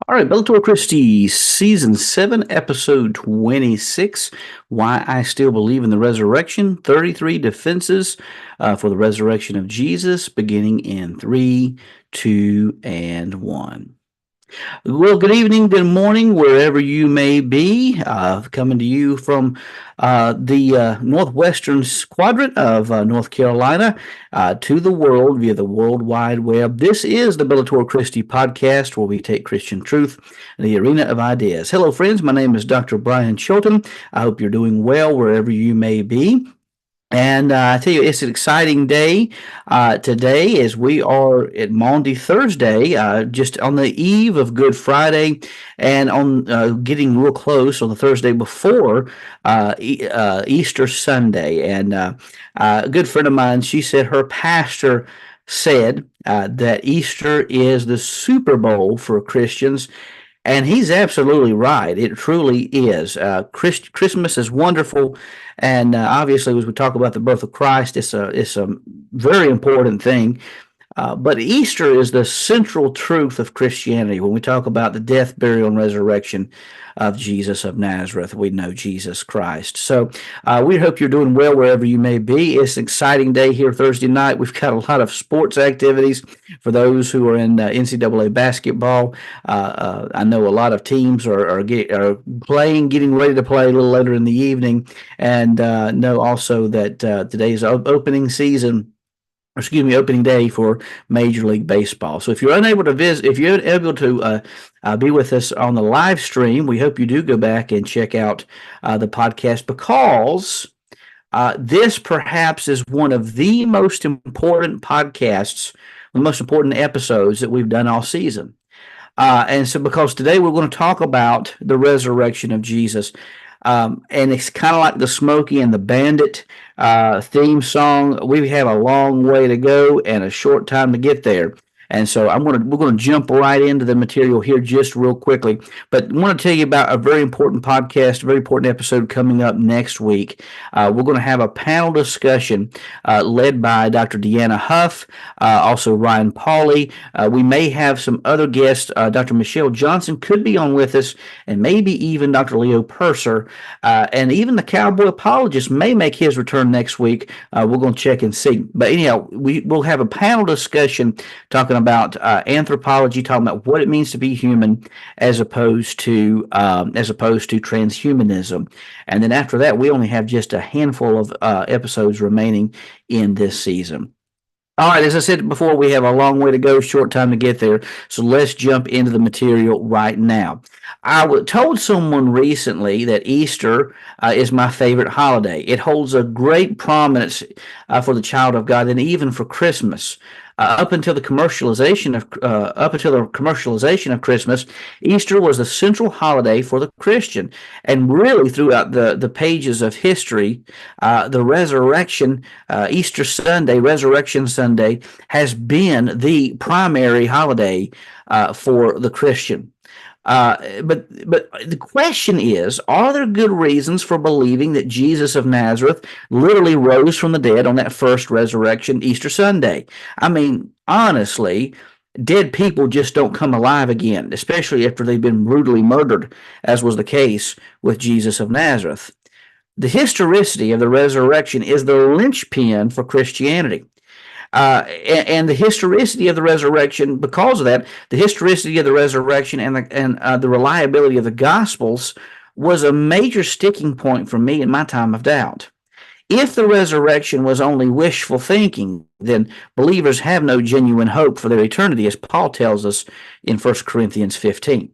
All right, Bellator Christie, Season 7, Episode 26, Why I Still Believe in the Resurrection, 33 Defenses for the Resurrection of Jesus, beginning in 3, 2, and 1. Well, good evening, good morning, wherever you may be. Coming to you from the northwestern quadrant of North Carolina to the world via the World Wide Web. This is the Bellator Christi podcast, where we take Christian truth in the arena of ideas. Hello, friends. My name is Dr. Brian Chilton. I hope you're doing well wherever you may be. And I tell you, it's an exciting day today as we are at Maundy Thursday, just on the eve of Good Friday, and on getting real close on the Thursday before Easter Sunday. And a good friend of mine, she said her pastor said that Easter is the Super Bowl for Christians. And he's absolutely right. It truly is. Christmas is wonderful, and obviously, as we talk about the birth of Christ, it's a very important thing. But Easter is the central truth of Christianity. When we talk about the death, burial, and resurrection of Jesus of Nazareth, we know Jesus Christ. So we hope you're doing well wherever you may be. It's an exciting day here Thursday night. We've got a lot of sports activities for those who are in NCAA basketball. I know a lot of teams are playing, getting ready to play a little later in the evening, and know also that today's opening day for Major League Baseball. So if you're unable to visit, if you're able to be with us on the live stream, we hope you do go back and check out the podcast, because this perhaps is one of the most important podcasts, the most important episodes that we've done all season. And so because today we're going to talk about the resurrection of Jesus. And it's kind of like the Smokey and the Bandit theme song. We have a long way to go and a short time to get there. And so we're going to jump right into the material here just real quickly. But I want to tell you about a very important podcast, a very important episode coming up next week. We're going to have a panel discussion led by Dr. Deanna Huff, also Ryan Pauly. We may have some other guests. Dr. Michelle Johnson could be on with us, and maybe even Dr. Leo Purser. And even the Cowboy Apologist may make his return next week. We're going to check and see. But anyhow, we'll have a panel discussion talking about anthropology, talking about what it means to be human, as opposed to transhumanism. And then after that, we only have just a handful of episodes remaining in this season. All right, as I said before, we have a long way to go, short time to get there. So let's jump into the material right now. I told someone recently that Easter is my favorite holiday. It holds a great prominence for the child of God, and even for Christmas. Up until the commercialization of Christmas, Easter was the central holiday for the Christian. And really, throughout the pages of history, the resurrection, Easter Sunday, Resurrection Sunday, has been the primary holiday for the Christian. But the question is, are there good reasons for believing that Jesus of Nazareth literally rose from the dead on that first resurrection, Easter Sunday? I mean, honestly, dead people just don't come alive again, especially after they've been brutally murdered, as was the case with Jesus of Nazareth. The historicity of the resurrection is the linchpin for Christianity. And the historicity of the resurrection, because of that, the historicity of the resurrection and the reliability of the Gospels was a major sticking point for me in my time of doubt. If the resurrection was only wishful thinking, then believers have no genuine hope for their eternity, as Paul tells us in 1 Corinthians 15.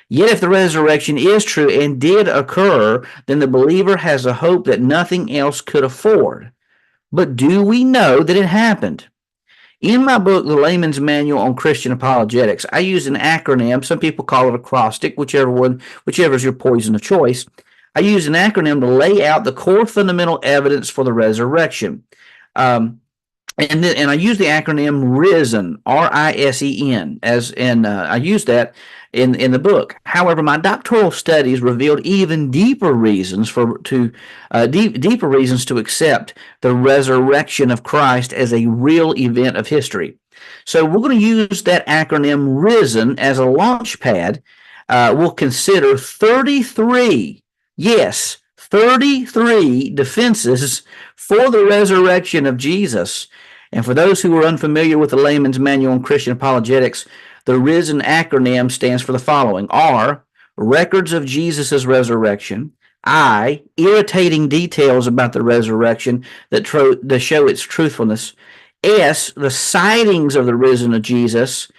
Yet if the resurrection is true and did occur, then the believer has a hope that nothing else could afford. But do we know that it happened? In my book, The Layman's Manual on Christian Apologetics, I use an acronym. Some people call it acrostic, whichever is your poison of choice. I use an acronym to lay out the core fundamental evidence for the resurrection. And I use the acronym RISEN, RISEN, I use that in the book. However, my doctoral studies revealed even deeper reasons to accept the resurrection of Christ as a real event of history. So we're going to use that acronym RISEN as a launch pad we'll consider 33, yes, 33 defenses for the resurrection of Jesus. And for those who are unfamiliar with the Layman's Manual on Christian Apologetics, the RISN acronym stands for the following: R, records of Jesus' resurrection; I, irritating details about the resurrection that show its truthfulness; S, the sightings of the risen of Jesus;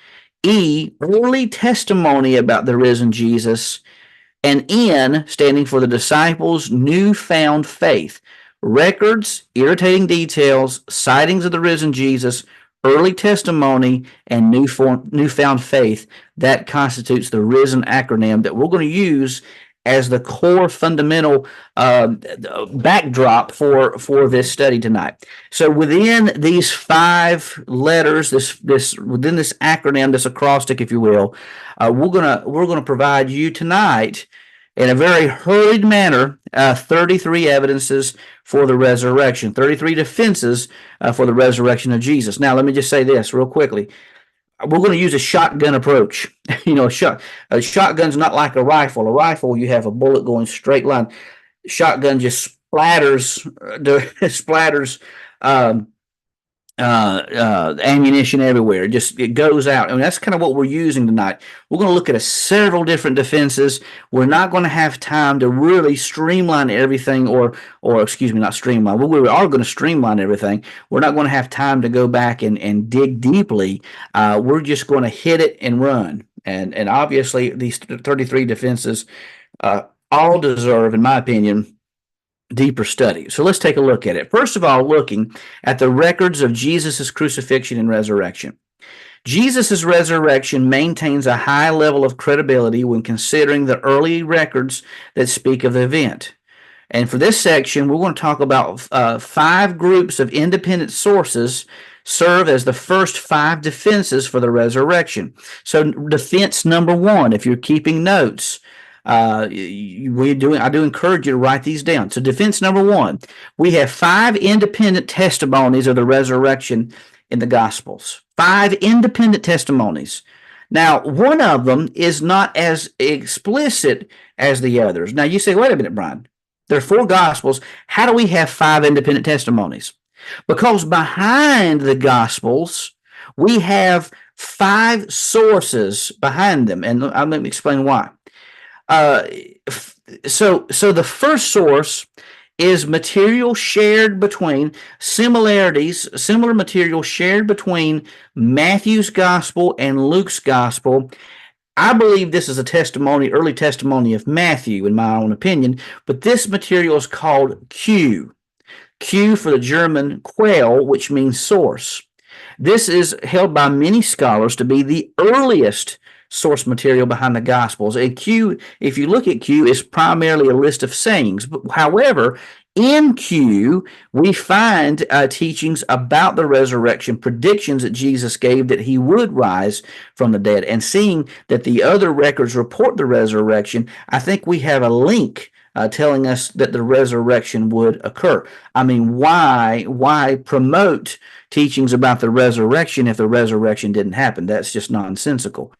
E, early testimony about the risen Jesus; and N, standing for the disciples' newfound faith. Records, irritating details, sightings of the risen Jesus, early testimony, and newfound faith. That constitutes the RISN acronym that we're going to use as the core fundamental backdrop for this study tonight. So within these 5 letters, within this acronym, this acrostic, if you will, we're gonna provide you tonight, in a very hurried manner, 33 evidences for the resurrection, 33 defenses for the resurrection of Jesus. Now, let me just say this real quickly. We're going to use a shotgun approach. A shotgun's not like a rifle. A rifle, you have a bullet going straight line. Shotgun just splatters ammunition everywhere. It goes out. And that's kind of what we're using tonight. We're going to look at several different defenses. We're not going to have time to really streamline everything, or excuse me, not streamline. We are going to streamline everything. We're not going to have time to go back and dig deeply. We're just going to hit it and run. And obviously these 33 defenses all deserve, in my opinion, deeper study. So let's take a look at it. First of all, looking at the records of Jesus' crucifixion and resurrection. Jesus' resurrection maintains a high level of credibility when considering the early records that speak of the event. And for this section, we're going to talk about 5 groups of independent sources serve as the first 5 defenses for the resurrection. So defense number 1, if you're keeping notes, I do encourage you to write these down. So defense number 1, we have 5 independent testimonies of the resurrection in the Gospels. 5 independent testimonies. Now, one of them is not as explicit as the others. Now, you say, wait a minute, Brian. There are 4 Gospels. How do we have 5 independent testimonies? Because behind the Gospels, we have 5 sources behind them. And let me explain why. So the first source is material shared between similar material shared between Matthew's gospel and Luke's gospel. I believe this is early testimony of Matthew, in my own opinion, but this material is called Q. Q for the German Quell, which means source. This is held by many scholars to be the earliest source material behind the Gospels. And Q, if you look at Q, is primarily a list of sayings. However, in Q, we find teachings about the resurrection, predictions that Jesus gave that he would rise from the dead. And seeing that the other records report the resurrection, I think we have a link telling us that the resurrection would occur. I mean, why promote teachings about the resurrection if the resurrection didn't happen? That's just nonsensical.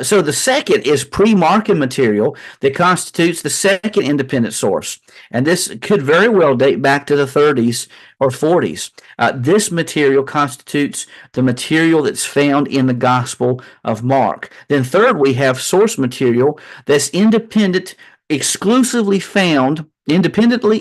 So the second is pre-Markan material that constitutes the second independent source. And this could very well date back to the 30s or 40s. This material constitutes the material that's found in the Gospel of Mark. Then third, we have source material that's independently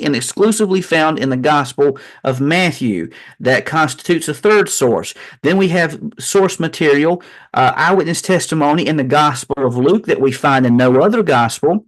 and exclusively found in the Gospel of Matthew. That constitutes a third source. Then we have source material, eyewitness testimony in the Gospel of Luke that we find in no other gospel.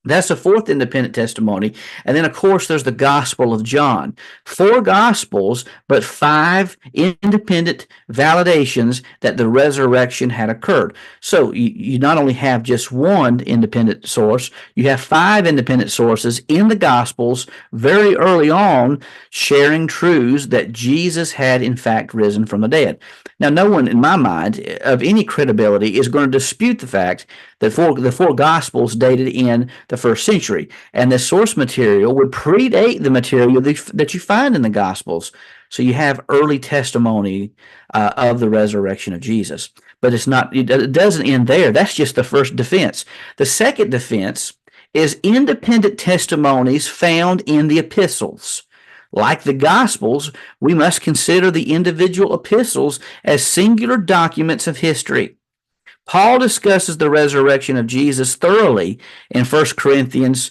That's a fourth independent testimony. And then, of course, there's the Gospel of John. 4 Gospels, but 5 independent validations that the resurrection had occurred. So you not only have just one independent source, you have 5 independent sources in the Gospels very early on sharing truths that Jesus had, in fact, risen from the dead. Now, no one, in my mind, of any credibility is going to dispute the fact that the 4 Gospels dated in the 1st century, and the source material would predate the material that you find in the Gospels. So you have early testimony of the resurrection of Jesus. but it's not. It doesn't end there. That's just the first defense. The second defense is independent testimonies found in the epistles. Like the Gospels, we must consider the individual epistles as singular documents of history. Paul discusses the resurrection of Jesus thoroughly in 1 Corinthians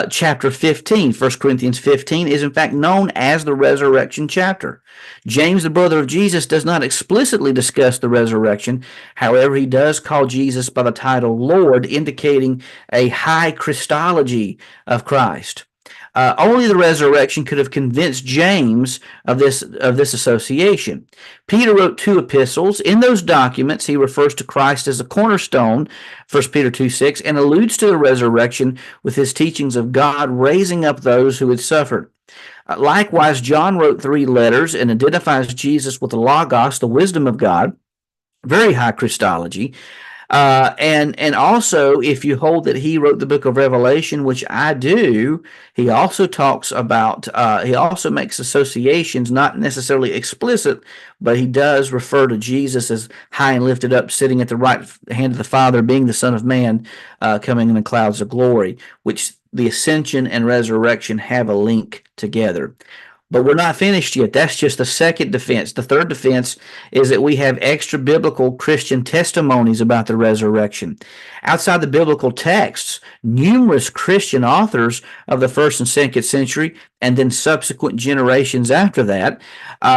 chapter 15. 1 Corinthians 15 is in fact known as the resurrection chapter. James, the brother of Jesus, does not explicitly discuss the resurrection. However, he does call Jesus by the title Lord, indicating a high Christology of Christ. Only the resurrection could have convinced James of this association. Peter wrote 2 epistles. In those documents, he refers to Christ as a cornerstone, 1 Peter 2:6, and alludes to the resurrection with his teachings of God raising up those who had suffered. Likewise, John wrote 3 letters and identifies Jesus with the Logos, the wisdom of God, very high Christology. And also, if you hold that he wrote the book of Revelation, which I do, he also talks about, he also makes associations, not necessarily explicit, but he does refer to Jesus as high and lifted up, sitting at the right hand of the Father, being the Son of Man, coming in the clouds of glory, which the ascension and resurrection have a link together. But we're not finished yet. That's just the second defense. The third defense is that we have extra biblical Christian testimonies about the resurrection. Outside the biblical texts, numerous Christian authors of the 1st and 2nd century, and then subsequent generations after that,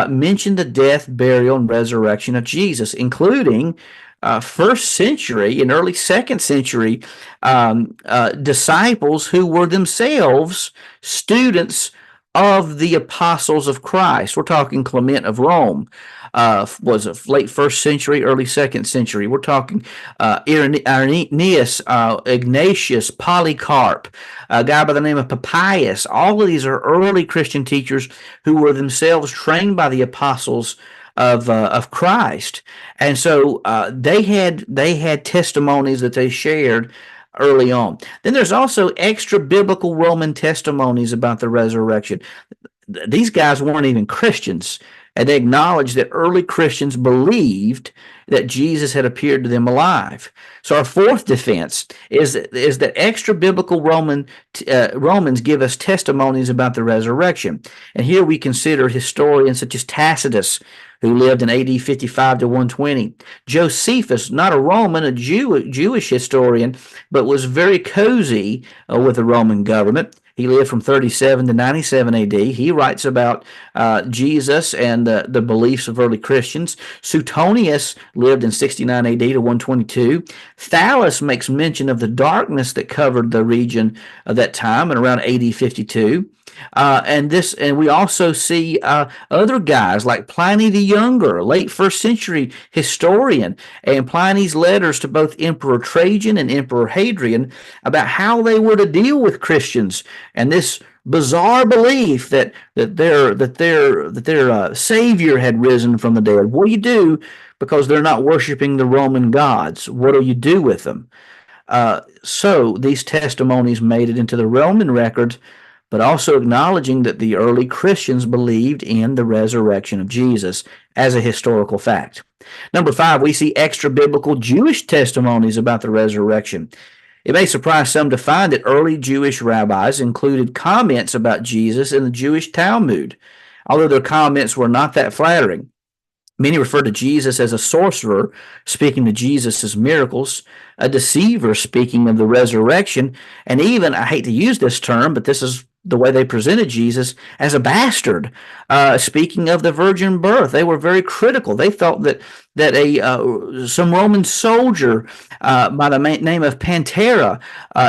mention the death, burial, and resurrection of Jesus, including 1st century and early 2nd century disciples who were themselves students of the apostles of Christ. We're talking Clement of Rome, was it late 1st century, early 2nd century. We're talking Irenaeus, Ignatius, Polycarp, a guy by the name of Papias. All of these are early Christian teachers who were themselves trained by the apostles of Christ, and so they had testimonies that they shared early on. Then there's also extra biblical Roman testimonies about the resurrection. These guys weren't even Christians, and they acknowledged that early Christians believed that Jesus had appeared to them alive. So our fourth defense is that extra biblical Romans give us testimonies about the resurrection. And here we consider historians such as Tacitus, who lived in AD 55 to 120. Josephus, not a Roman, a Jewish historian, but was very cozy with the Roman government. He lived from 37 to 97 AD. He writes about Jesus and the beliefs of early Christians. Suetonius lived in 69 AD to 122. Thallus makes mention of the darkness that covered the region of that time in around AD 52. And we also see other guys like Pliny the Younger, late 1st century historian, and Pliny's letters to both Emperor Trajan and Emperor Hadrian about how they were to deal with Christians and this bizarre belief that their savior had risen from the dead. What do you do because they're not worshiping the Roman gods? What do you do with them? So these testimonies made it into the Roman records, but also acknowledging that the early Christians believed in the resurrection of Jesus as a historical fact. Number 5, we see extra biblical Jewish testimonies about the resurrection. It may surprise some to find that early Jewish rabbis included comments about Jesus in the Jewish Talmud, although their comments were not that flattering. Many refer to Jesus as a sorcerer, speaking to Jesus' miracles, a deceiver, speaking of the resurrection, and even, I hate to use this term, but this is the way they presented Jesus, as a bastard, speaking of the virgin birth. They were very critical. They thought that some Roman soldier by the name of Pantera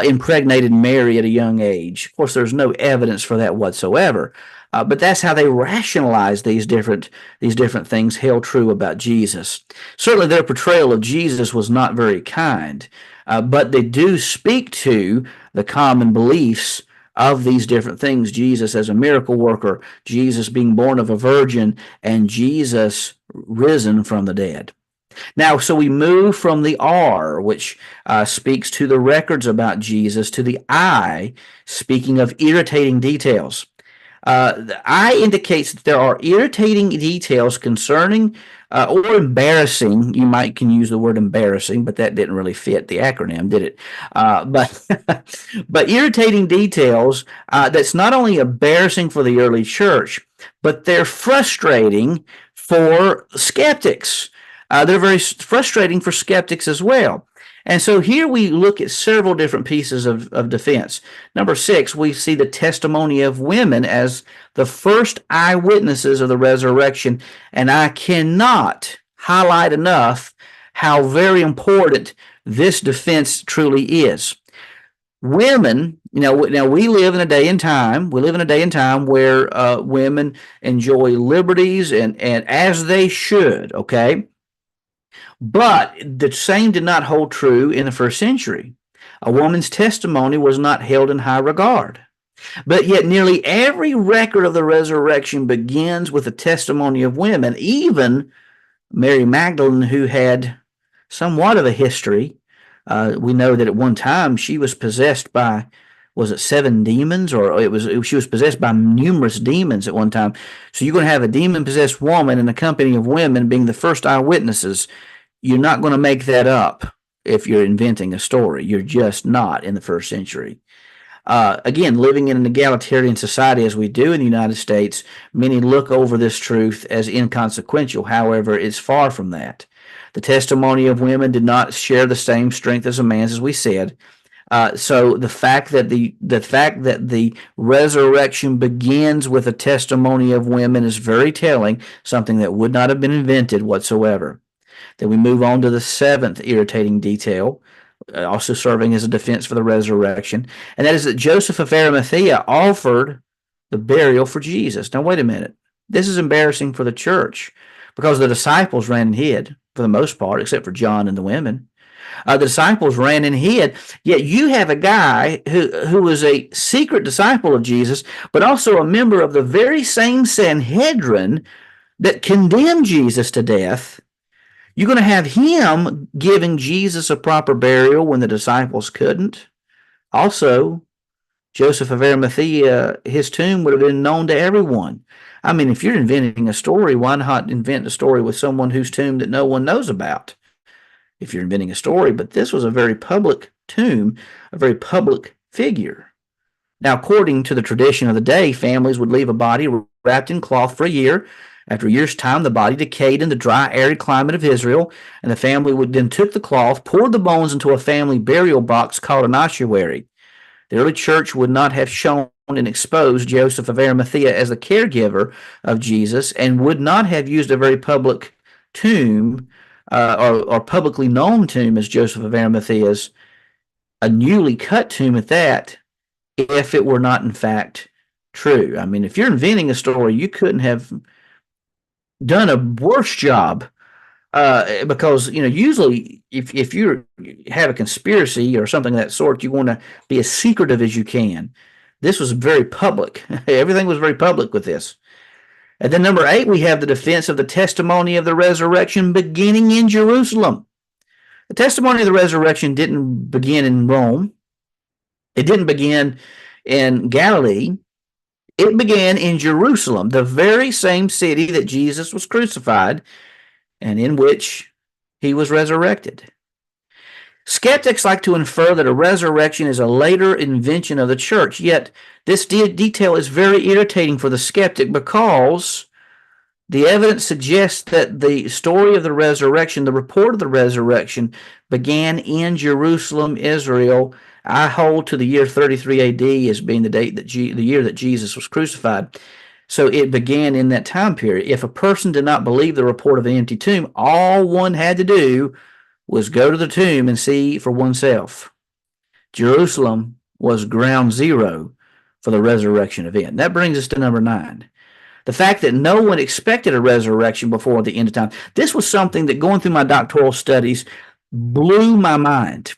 impregnated Mary at a young age. Of course, there's no evidence for that whatsoever. But that's how they rationalized these different things held true about Jesus. Certainly their portrayal of Jesus was not very kind, but they do speak to the common beliefs of these different things. Jesus as a miracle worker, Jesus being born of a virgin, and Jesus risen from the dead. Now, so we move from the R, which speaks to the records about Jesus, to the I, speaking of irritating details. The I indicates that there are irritating details concerning or embarrassing. You might can use the word embarrassing, but that didn't really fit the acronym, did it? But but irritating details that's not only embarrassing for the early church, but they're frustrating for skeptics. They're very frustrating for skeptics as well. And so here we look at several different pieces of defense. Number 6, we see the testimony of women as the first eyewitnesses of the resurrection. And I cannot highlight enough how very important this defense truly is. Women, now we live in a day and time. We live in a day and time where women enjoy liberties and as they should. Okay, but the same did not hold true in the first century. A woman's testimony was not held in high regard. But yet, nearly every record of the resurrection begins with the testimony of women, even Mary Magdalene, who had somewhat of a history. We know that at one time she was possessed by, was it 7 demons, or she was possessed by numerous demons at one time. So you're going to have a demon-possessed woman in a company of women being the first eyewitnesses. You're not going to make that up if you're inventing a story. You're just not in the first century. Again, living in an egalitarian society as we do in the United States, many look over this truth as inconsequential. However, it's far from that. The testimony of women did not share the same strength as a man's, as we said. So the fact that the resurrection begins with a testimony of women is very telling, something that would not have been invented whatsoever. Then we move on to the 7th irritating detail, also serving as a defense for the resurrection, and that is that Joseph of Arimathea offered the burial for Jesus. Now, wait a minute. This is embarrassing for the church because the disciples ran and hid for the most part, except for John and the women. The disciples ran and hid, yet you have a guy who was a secret disciple of Jesus, but also a member of the very same Sanhedrin that condemned Jesus to death. You're going to have him giving Jesus a proper burial when the disciples couldn't. Also, Joseph of Arimathea, his tomb would have been known to everyone. I mean, if you're inventing a story, why not invent a story with someone whose tomb that no one knows about? If you're inventing a story, but this was a very public tomb, a very public figure. Now, according to the tradition of the day, families would leave a body wrapped in cloth for a year. After a year's time, the body decayed in the dry, arid climate of Israel, and the family would then took the cloth, poured the bones into a family burial box called an ossuary. The early church would not have shown and exposed Joseph of Arimathea as the caregiver of Jesus, and would not have used a very public tomb or publicly known tomb as Joseph of Arimathea's, a newly cut tomb at that, if it were not in fact true. I mean, if you're inventing a story, you couldn't have done a worse job, because usually if you have a conspiracy or something of that sort, you want to be as secretive as you can. This was very public. Everything was very public with this. And then number 8, we have the defense of the testimony of the resurrection beginning in Jerusalem. The testimony of the resurrection didn't begin in Rome. It didn't begin in Galilee. It began in Jerusalem, the very same city that Jesus was crucified and in which he was resurrected. Skeptics like to infer that a resurrection is a later invention of the church, yet this detail is very irritating for the skeptic because the evidence suggests that the story of the resurrection, the report of the resurrection, began in Jerusalem, Israel. I hold to the year 33 AD as being the year that Jesus was crucified. So it began in that time period. If a person did not believe the report of an empty tomb, all one had to do was go to the tomb and see for oneself. Jerusalem was ground zero for the resurrection event. That brings us to number 9. The fact that no one expected a resurrection before the end of time. This was something that, going through my doctoral studies, blew my mind.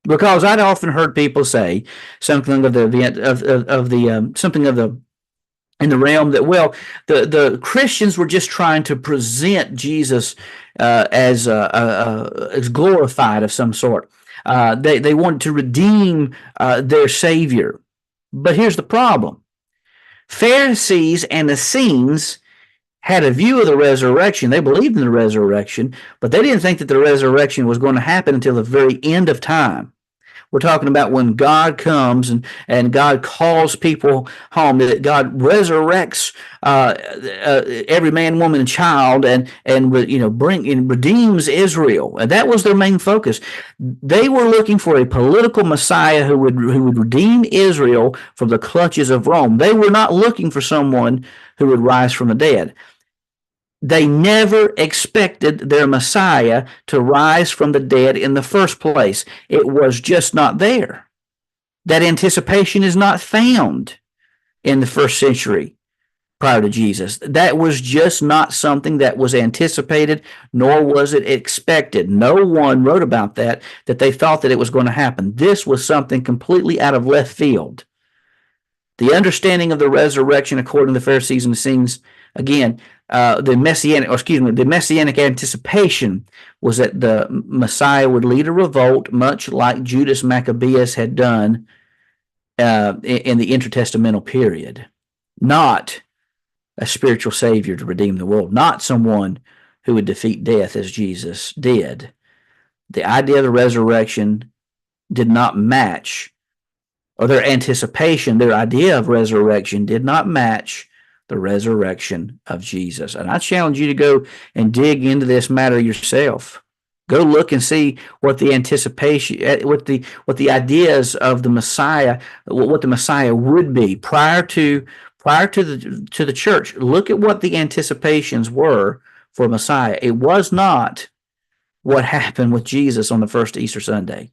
Because I'd often heard people say something of the event something of the in the realm that, well, the Christians were just trying to present Jesus as glorified of some sort. They wanted to redeem their Savior. But here's the problem. Pharisees and Essenes had a view of the resurrection. They believed in the resurrection, but they didn't think that the resurrection was going to happen until the very end of time. We're talking about when God comes and God calls people home, that God resurrects every man, woman, and child, and bring and redeems Israel, and that was their main focus. They were looking for a political Messiah who would redeem Israel from the clutches of Rome. They were not looking for someone who would rise from the dead. They never expected their Messiah to rise from the dead in the first place. It was just not there. That anticipation is not found in the first century prior to Jesus. That was just not something that was anticipated, nor was it expected. No one wrote about that they thought that it was going to happen. This was something completely out of left field. The understanding of the resurrection, according to the Pharisees and the Essenes, again, the messianic anticipation was that the Messiah would lead a revolt, much like Judas Maccabeus had done in the intertestamental period. Not a spiritual savior to redeem the world, not someone who would defeat death as Jesus did. The idea of the resurrection did not match, or their anticipation, their idea of resurrection did not match the resurrection of Jesus. And I challenge you to go and dig into this matter yourself. Go look and see what the anticipation, what the ideas of the Messiah, what the Messiah would be prior to the church. Look at what the anticipations were for Messiah. It was not what happened with Jesus on the first Easter Sunday.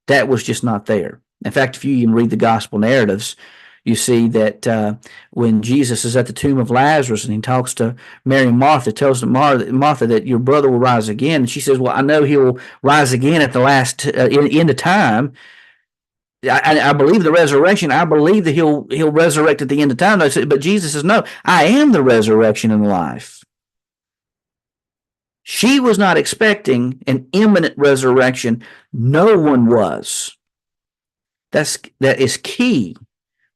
That was just not there. In fact, if you even read the gospel narratives, you see that when Jesus is at the tomb of Lazarus and he talks to Mary and Martha, tells Martha that your brother will rise again. And she says, well, I know he will rise again at the last end of time. I believe the resurrection. I believe that he'll resurrect at the end of time. But Jesus says, no, I am the resurrection and the life. She was not expecting an imminent resurrection. No one was. That is key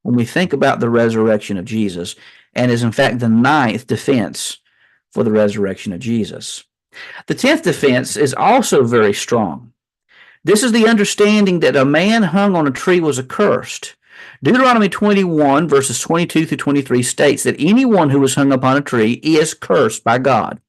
when we think about the resurrection of Jesus, and is in fact the ninth defense for the resurrection of Jesus. The 10th defense is also very strong. This is the understanding that a man hung on a tree was accursed. Deuteronomy 21, verses 22 through 23 states that anyone who was hung upon a tree is cursed by God.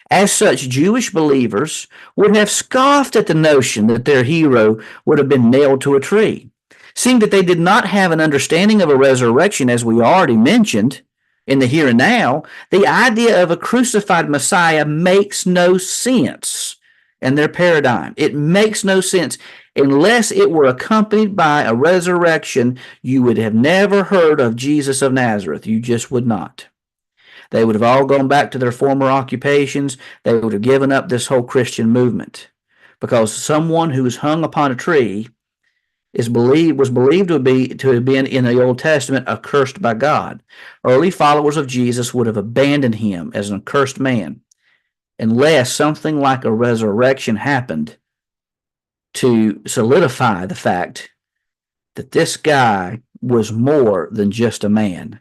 As such, Jewish believers would have scoffed at the notion that their hero would have been nailed to a tree. Seeing that they did not have an understanding of a resurrection, as we already mentioned, in the here and now, the idea of a crucified Messiah makes no sense in their paradigm. It makes no sense. Unless it were accompanied by a resurrection, you would have never heard of Jesus of Nazareth. You just would not. They would have all gone back to their former occupations. They would have given up this whole Christian movement, because someone who was hung upon a tree was believed to have been in the Old Testament accursed by God. Early followers of Jesus would have abandoned him as an accursed man unless something like a resurrection happened to solidify the fact that this guy was more than just a man.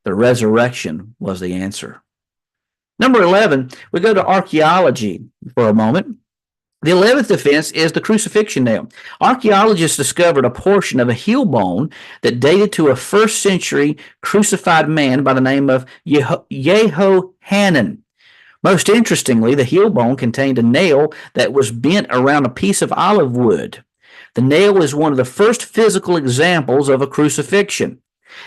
The resurrection was the answer. Number 11, we go to archaeology for a moment. The 11th defense is the crucifixion nail. Archaeologists discovered a portion of a heel bone that dated to a first century crucified man by the name of Yehohanan. Most interestingly, the heel bone contained a nail that was bent around a piece of olive wood. The nail is one of the first physical examples of a crucifixion.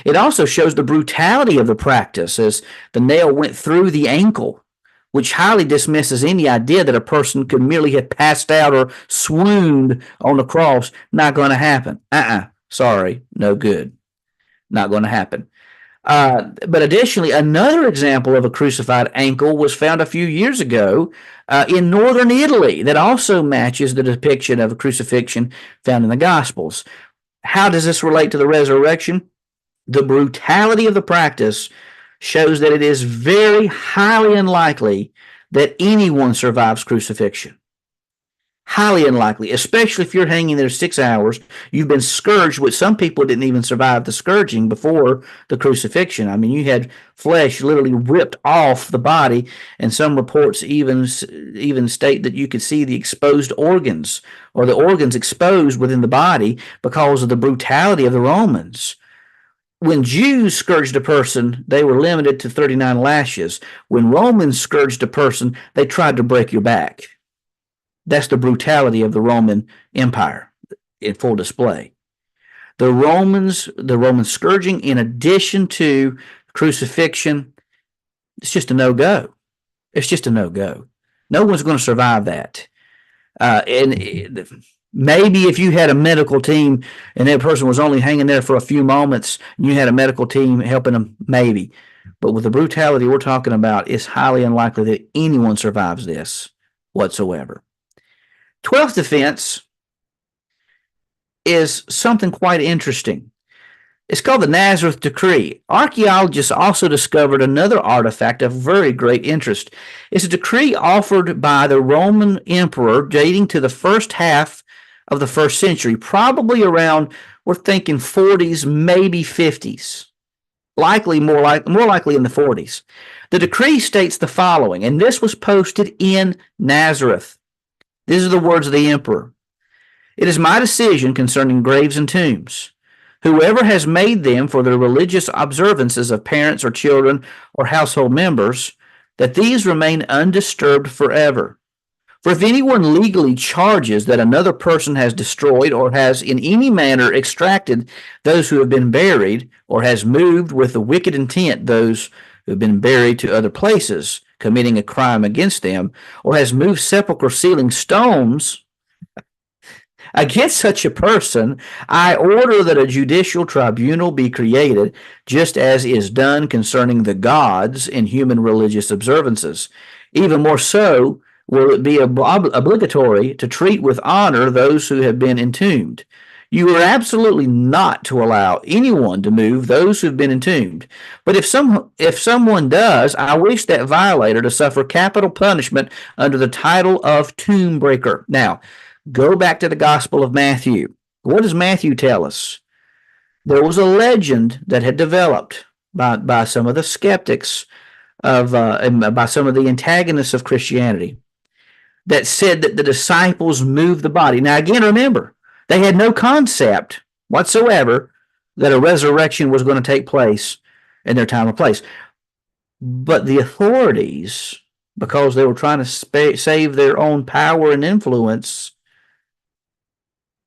It also shows the brutality of the practice, as the nail went through the ankle, which highly dismisses any idea that a person could merely have passed out or swooned on the cross. Not going to happen. Sorry, no good. Not going to happen. But additionally, another example of a crucified ankle was found a few years ago in northern Italy that also matches the depiction of a crucifixion found in the Gospels. How does this relate to the resurrection? The brutality of the practice shows that it is very highly unlikely that anyone survives crucifixion. Highly unlikely, especially if you're hanging there 6 hours. You've been scourged, which some people didn't even survive the scourging before the crucifixion. I mean, you had flesh literally ripped off the body, and some reports even state that you could see the exposed organs or the organs exposed within the body because of the brutality of the Romans. When Jews scourged a person, they were limited to 39 lashes. When Romans scourged a person, they tried to break your back. That's the brutality of the Roman Empire in full display. The Roman scourging, in addition to crucifixion, it's just a no-go. It's just a no-go. No one's going to survive that. And maybe if you had a medical team and that person was only hanging there for a few moments and you had a medical team helping them, maybe. But with the brutality we're talking about, it's highly unlikely that anyone survives this whatsoever. 12th defense is something quite interesting. It's called the Nazareth Decree. Archaeologists also discovered another artifact of very great interest. It's a decree offered by the Roman emperor dating to the first half of the first century, probably around, we're thinking 40s, maybe 50s, more likely in the 40s. The decree states the following, and this was posted in Nazareth. These are the words of the emperor. It is my decision concerning graves and tombs. Whoever has made them for the religious observances of parents or children or household members, that these remain undisturbed forever. For if anyone legally charges that another person has destroyed or has in any manner extracted those who have been buried, or has moved with the wicked intent those who have been buried to other places, committing a crime against them, or has moved sepulchre sealing stones against such a person, I order that a judicial tribunal be created, just as is done concerning the gods in human religious observances. Even more so will it be obligatory to treat with honor those who have been entombed. You are absolutely not to allow anyone to move those who have been entombed. But if someone does, I wish that violator to suffer capital punishment under the title of tomb breaker. Now, go back to the Gospel of Matthew. What does Matthew tell us? There was a legend that had developed by some of the skeptics and by some of the antagonists of Christianity that said that the disciples moved the body. Now, again, remember, they had no concept whatsoever that a resurrection was going to take place in their time or place. But the authorities, because they were trying to save their own power and influence,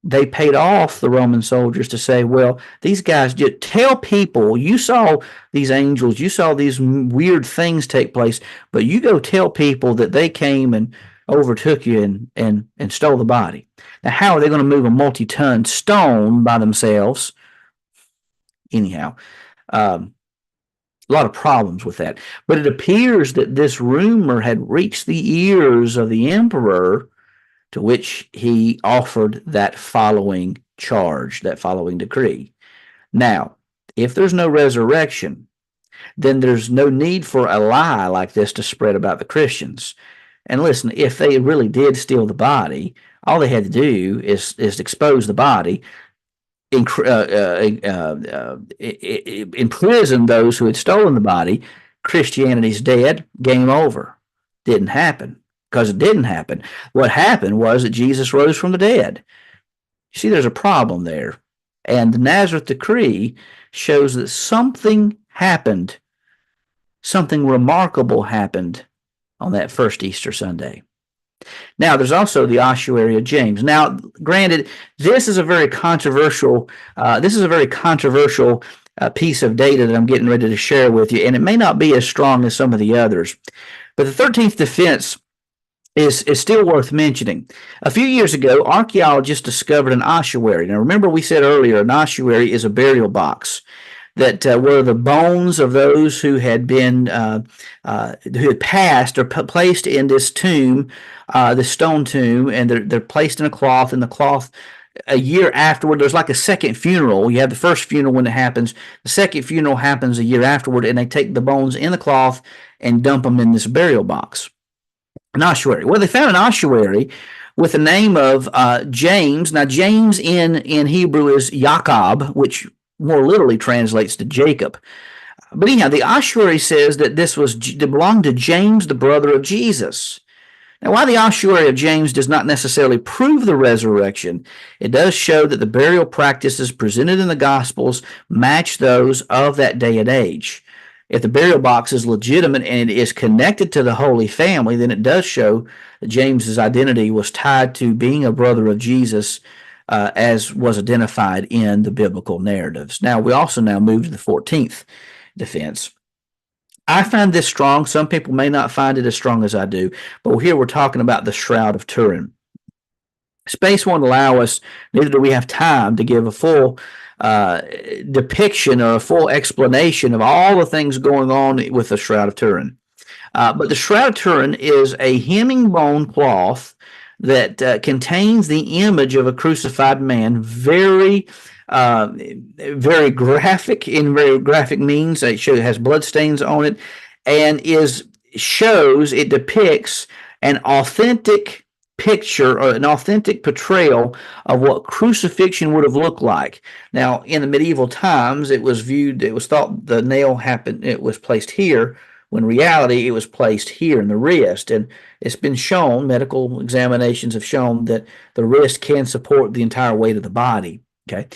they paid off the Roman soldiers to say, well, these guys just tell people you saw these angels, you saw these weird things take place, but you go tell people that they came and overtook you and stole the body. Now, how are they going to move a multi-ton stone by themselves? Anyhow, a lot of problems with that. But it appears that this rumor had reached the ears of the emperor, to which he offered that following charge, that following decree. Now, if there's no resurrection, then there's no need for a lie like this to spread about the Christians. And listen, if they really did steal the body, all they had to do is expose the body, imprison those who had stolen the body. Christianity's dead, game over. Didn't happen. Because it didn't happen. What happened was that Jesus rose from the dead. You see, there's a problem there. And the Nazareth Decree shows that something happened, something remarkable happened on that first Easter Sunday. Now, there's also the ossuary of James. Now, granted, this is a very controversial piece of data that I'm getting ready to share with you, and it may not be as strong as some of the others. But the 13th defense is still worth mentioning. A few years ago, archaeologists discovered an ossuary. Now, remember we said earlier, an ossuary is a burial box that were the bones of those who had been who had passed or placed in this tomb, the stone tomb, and they're placed in a cloth. And the cloth, a year afterward, there's like a second funeral. You have the first funeral when it happens. The second funeral happens a year afterward, and they take the bones in the cloth and dump them in this burial box. An ossuary. Well, they found an ossuary with the name of James. Now, James in Hebrew is Jacob, which more literally translates to Jacob. But anyhow, the ossuary says that this belonged to James, the brother of Jesus. Now, while the ossuary of James does not necessarily prove the resurrection, it does show that the burial practices presented in the Gospels match those of that day and age. If the burial box is legitimate and it is connected to the Holy Family, then it does show that James's identity was tied to being a brother of Jesus, as was identified in the biblical narratives. Now, we also now move to the 14th defense. I find this strong. Some people may not find it as strong as I do, but here we're talking about the Shroud of Turin. Space won't allow us, neither do we have time, to give a full depiction or a full explanation of all the things going on with the Shroud of Turin. But the Shroud of Turin is a heming-bone cloth that contains the image of a crucified man, very graphic, in very graphic means. It has bloodstains on it, and it depicts an authentic picture or an authentic portrayal of what crucifixion would have looked like. Now, in the medieval times, it was thought the nail it was placed here, when in reality it was placed here in the wrist. And it's been shown, medical examinations have shown, that the wrist can support the entire weight of the body. Okay.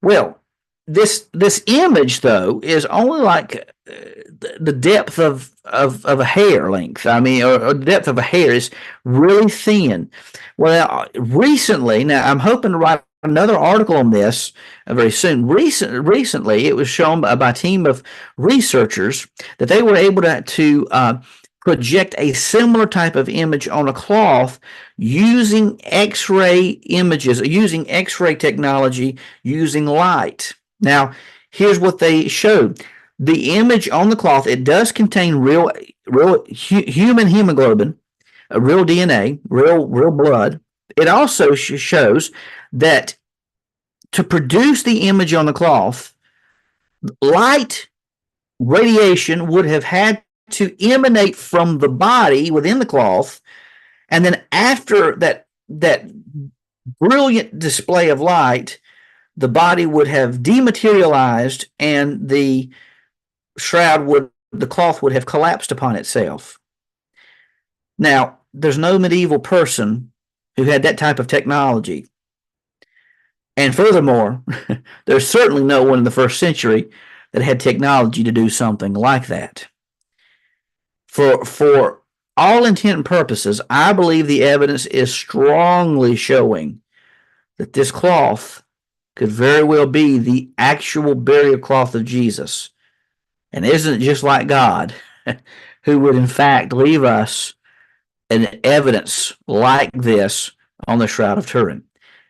Well, this image, though, is only like the depth of a hair length. I mean, or the depth of a hair is really thin. Well, recently, now I'm hoping to write another article on this very soon. Recently, it was shown by a team of researchers that they were able to project a similar type of image on a cloth using X-ray images, using X-ray technology, using light. Now, here's what they showed. The image on the cloth, it does contain real human hemoglobin, real DNA, real blood. It also shows that to produce the image on the cloth, light radiation would have had to emanate from the body within the cloth, and then after that brilliant display of light, the body would have dematerialized and the cloth would have collapsed upon itself. Now, there's no medieval person who had that type of technology. And furthermore, there's certainly no one in the first century that had technology to do something like that. For all intent and purposes, I believe the evidence is strongly showing that this cloth could very well be the actual burial cloth of Jesus. And isn't it just like God who would in fact leave us an evidence like this on the Shroud of Turin?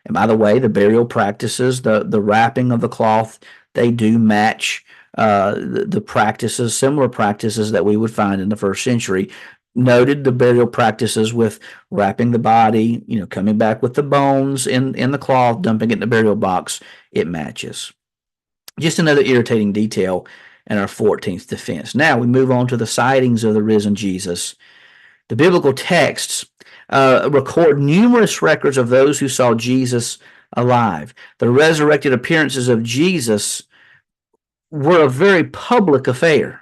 And by the way, the burial practices, the wrapping of the cloth, they do match the practices, similar practices that we would find in the first century. Noted the burial practices with wrapping the body, coming back with the bones in the cloth, dumping it in the burial box. It matches. Just another irritating detail in our 14th defense. Now we move on to the sightings of the risen Jesus. The biblical texts record numerous records of those who saw Jesus alive. The resurrected appearances of Jesus were a very public affair.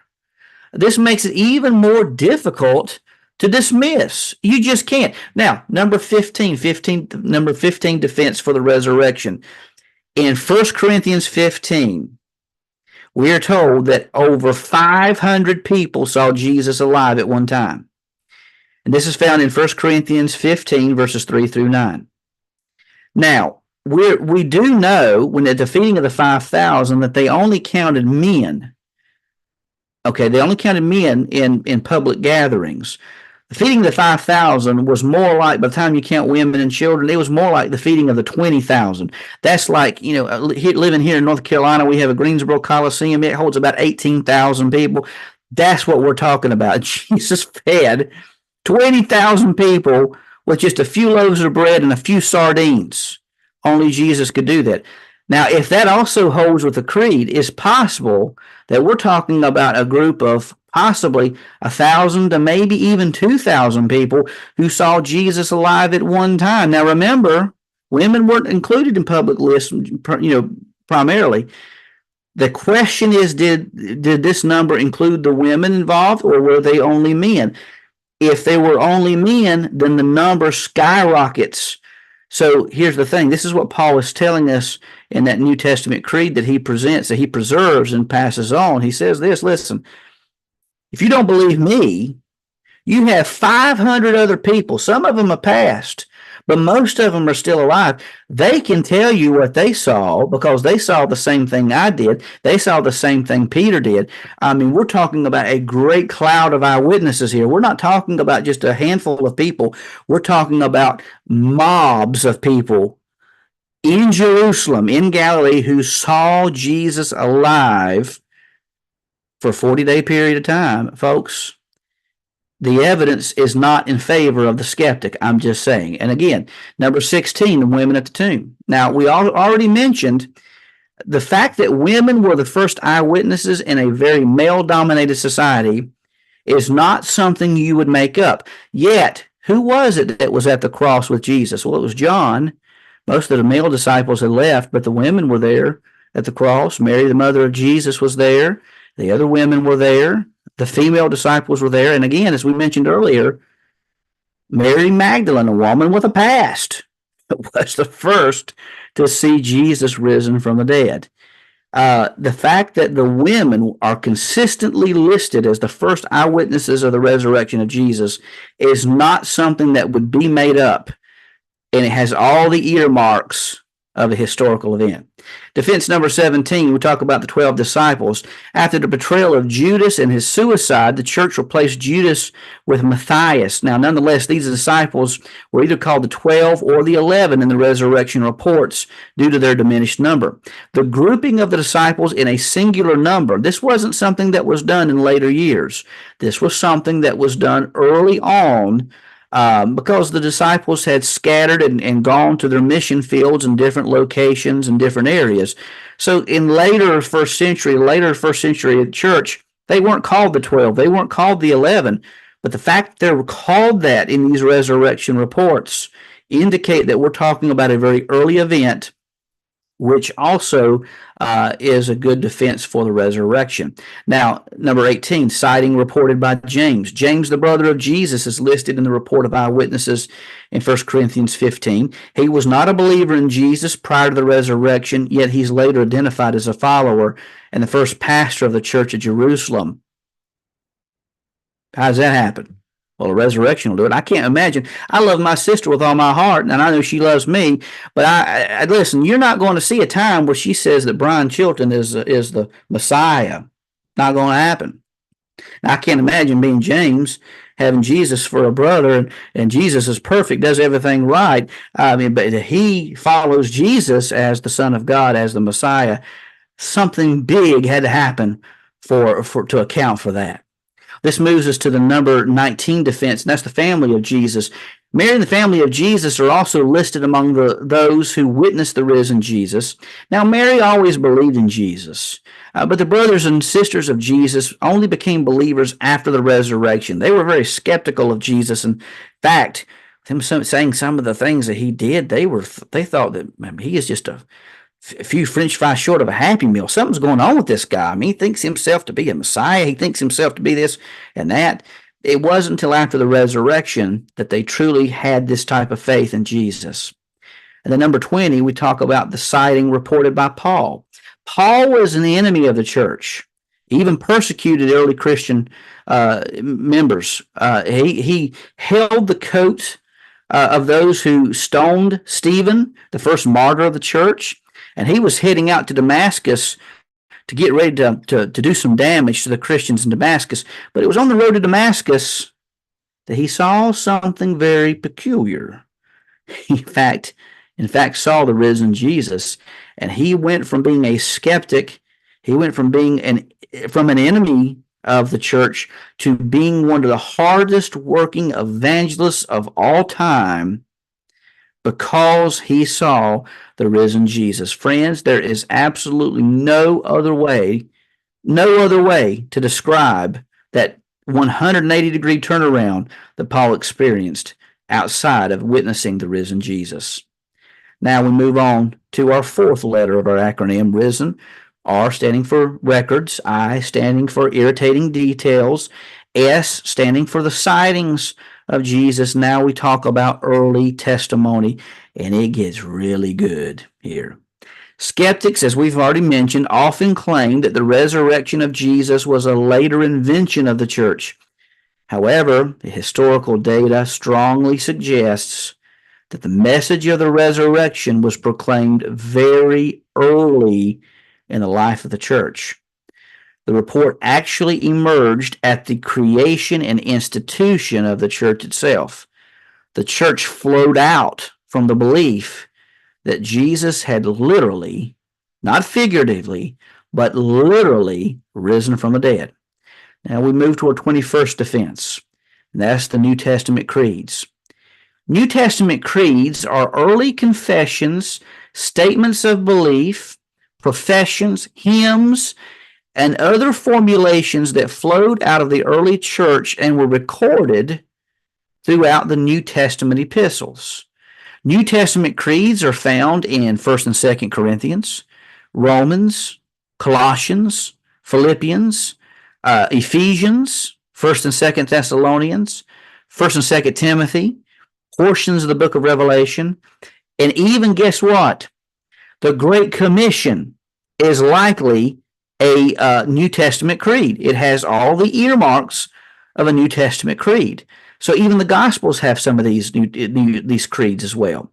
This makes it even more difficult to dismiss. You just can't. Now, number 15 defense for the resurrection. In 1 Corinthians 15, we are told that over 500 people saw Jesus alive at one time. And this is found in 1 Corinthians 15, verses 3 through 9. Now, we do know, when at the feeding of the 5,000, that they only counted men. Okay, they only counted men in public gatherings. The feeding of the 5,000 was more like, by the time you count women and children, it was more like the feeding of the 20,000. That's like, living here in North Carolina, we have a Greensboro Coliseum. It holds about 18,000 people. That's what we're talking about. Jesus fed 20,000 people with just a few loaves of bread and a few sardines. Only Jesus could do that. Now, if that also holds with the creed, it's possible that we're talking about a group of possibly 1,000 to maybe even 2,000 people who saw Jesus alive at one time. Now, remember, women weren't included in public lists, primarily. The question is, did this number include the women involved, or were they only men? If they were only men, then the number skyrockets. So here's the thing. This is what Paul is telling us in that New Testament creed that he presents, that he preserves and passes on. He says this, listen, if you don't believe me, you have 500 other people. Some of them have passed, but most of them are still alive. They can tell you what they saw because they saw the same thing I did. They saw the same thing Peter did. I mean, we're talking about a great cloud of eyewitnesses here. We're not talking about just a handful of people. We're talking about mobs of people in Jerusalem, in Galilee, who saw Jesus alive for a 40-day period of time. Folks, the evidence is not in favor of the skeptic. I'm just saying. And again, number 16, the women at the tomb. Now, we already mentioned the fact that women were the first eyewitnesses in a very male-dominated society is not something you would make up. Yet, who was it that was at the cross with Jesus? Well, it was John. Most of the male disciples had left, but the women were there at the cross. Mary, the mother of Jesus, was there. The other women were there. The female disciples were there. And again, as we mentioned earlier, Mary Magdalene, a woman with a past, was the first to see Jesus risen from the dead. The fact that the women are consistently listed as the first eyewitnesses of the resurrection of Jesus is not something that would be made up, and it has all the earmarks of a historical event. Defense number 17, we talk about the 12 disciples. After the betrayal of Judas and his suicide, the church replaced Judas with Matthias. Now, nonetheless, these disciples were either called the 12 or the 11 in the resurrection reports due to their diminished number. The grouping of the disciples in a singular number, this wasn't something that was done in later years. This was something that was done early on because the disciples had scattered and gone to their mission fields in different locations and different areas. So in later first century church, they weren't called the 12. They weren't called the 11. But the fact that they were called that in these resurrection reports indicate that we're talking about a very early event, which also is a good defense for the resurrection. Now, number 18, sighting reported by James. James, the brother of Jesus, is listed in the report of eyewitnesses in 1 Corinthians 15. He was not a believer in Jesus prior to the resurrection, yet he's later identified as a follower and the first pastor of the church at Jerusalem. How does that happen? Well, the resurrection will do it. I can't imagine. I love my sister with all my heart, and I know she loves me. But I listen. You're not going to see a time where she says that Brian Chilton is the Messiah. Not going to happen. Now, I can't imagine being James, having Jesus for a brother, and Jesus is perfect, does everything right. I mean, but he follows Jesus as the Son of God, as the Messiah. Something big had to happen to account for that. This moves us to the number 19 defense, and that's the family of Jesus. Mary and the family of Jesus are also listed among those who witnessed the risen Jesus. Now, Mary always believed in Jesus, but the brothers and sisters of Jesus only became believers after the resurrection. They were very skeptical of Jesus. In fact, them saying some of the things that he did, they thought that he is just a few French fries short of a Happy Meal. Something's going on with this guy. I mean, he thinks himself to be a Messiah. He thinks himself to be this and that. It wasn't until after the resurrection that they truly had this type of faith in Jesus. And then number 20, we talk about the sighting reported by Paul. Paul was an enemy of the church, even persecuted early Christian members. He held the coat of those who stoned Stephen, the first martyr of the church. And he was heading out to Damascus to get ready to do some damage to the Christians in Damascus. But it was on the road to Damascus that he saw something very peculiar. In fact, saw the risen Jesus. And he went from being a skeptic, he went from being an enemy of the church to being one of the hardest working evangelists of all time because he saw the risen Jesus. Friends, there is absolutely no other way to describe that 180-degree turnaround that Paul experienced outside of witnessing the risen Jesus. Now we move on to our fourth letter of our acronym, RISEN. R standing for records, I standing for irritating details, S standing for the sightings of Jesus. Now we talk about early testimony, and it gets really good here. Skeptics, as we've already mentioned, often claim that the resurrection of Jesus was a later invention of the church. However, the historical data strongly suggests that the message of the resurrection was proclaimed very early in the life of the church. The report actually emerged at the creation and institution of the church itself. The church flowed out from the belief that Jesus had literally, not figuratively, but literally risen from the dead. Now we move to our 21st defense, and that's the New Testament creeds. New Testament creeds are early confessions, statements of belief, professions, hymns, and other formulations that flowed out of the early church and were recorded throughout the New Testament epistles. New Testament creeds are found in 1st and 2nd Corinthians, Romans, Colossians, Philippians, Ephesians, 1st and 2nd Thessalonians, 1st and 2nd Timothy, portions of the book of Revelation, and even, guess what? The Great Commission is likely a New Testament creed. It has all the earmarks of a New Testament creed. So even the Gospels have some of these creeds as well.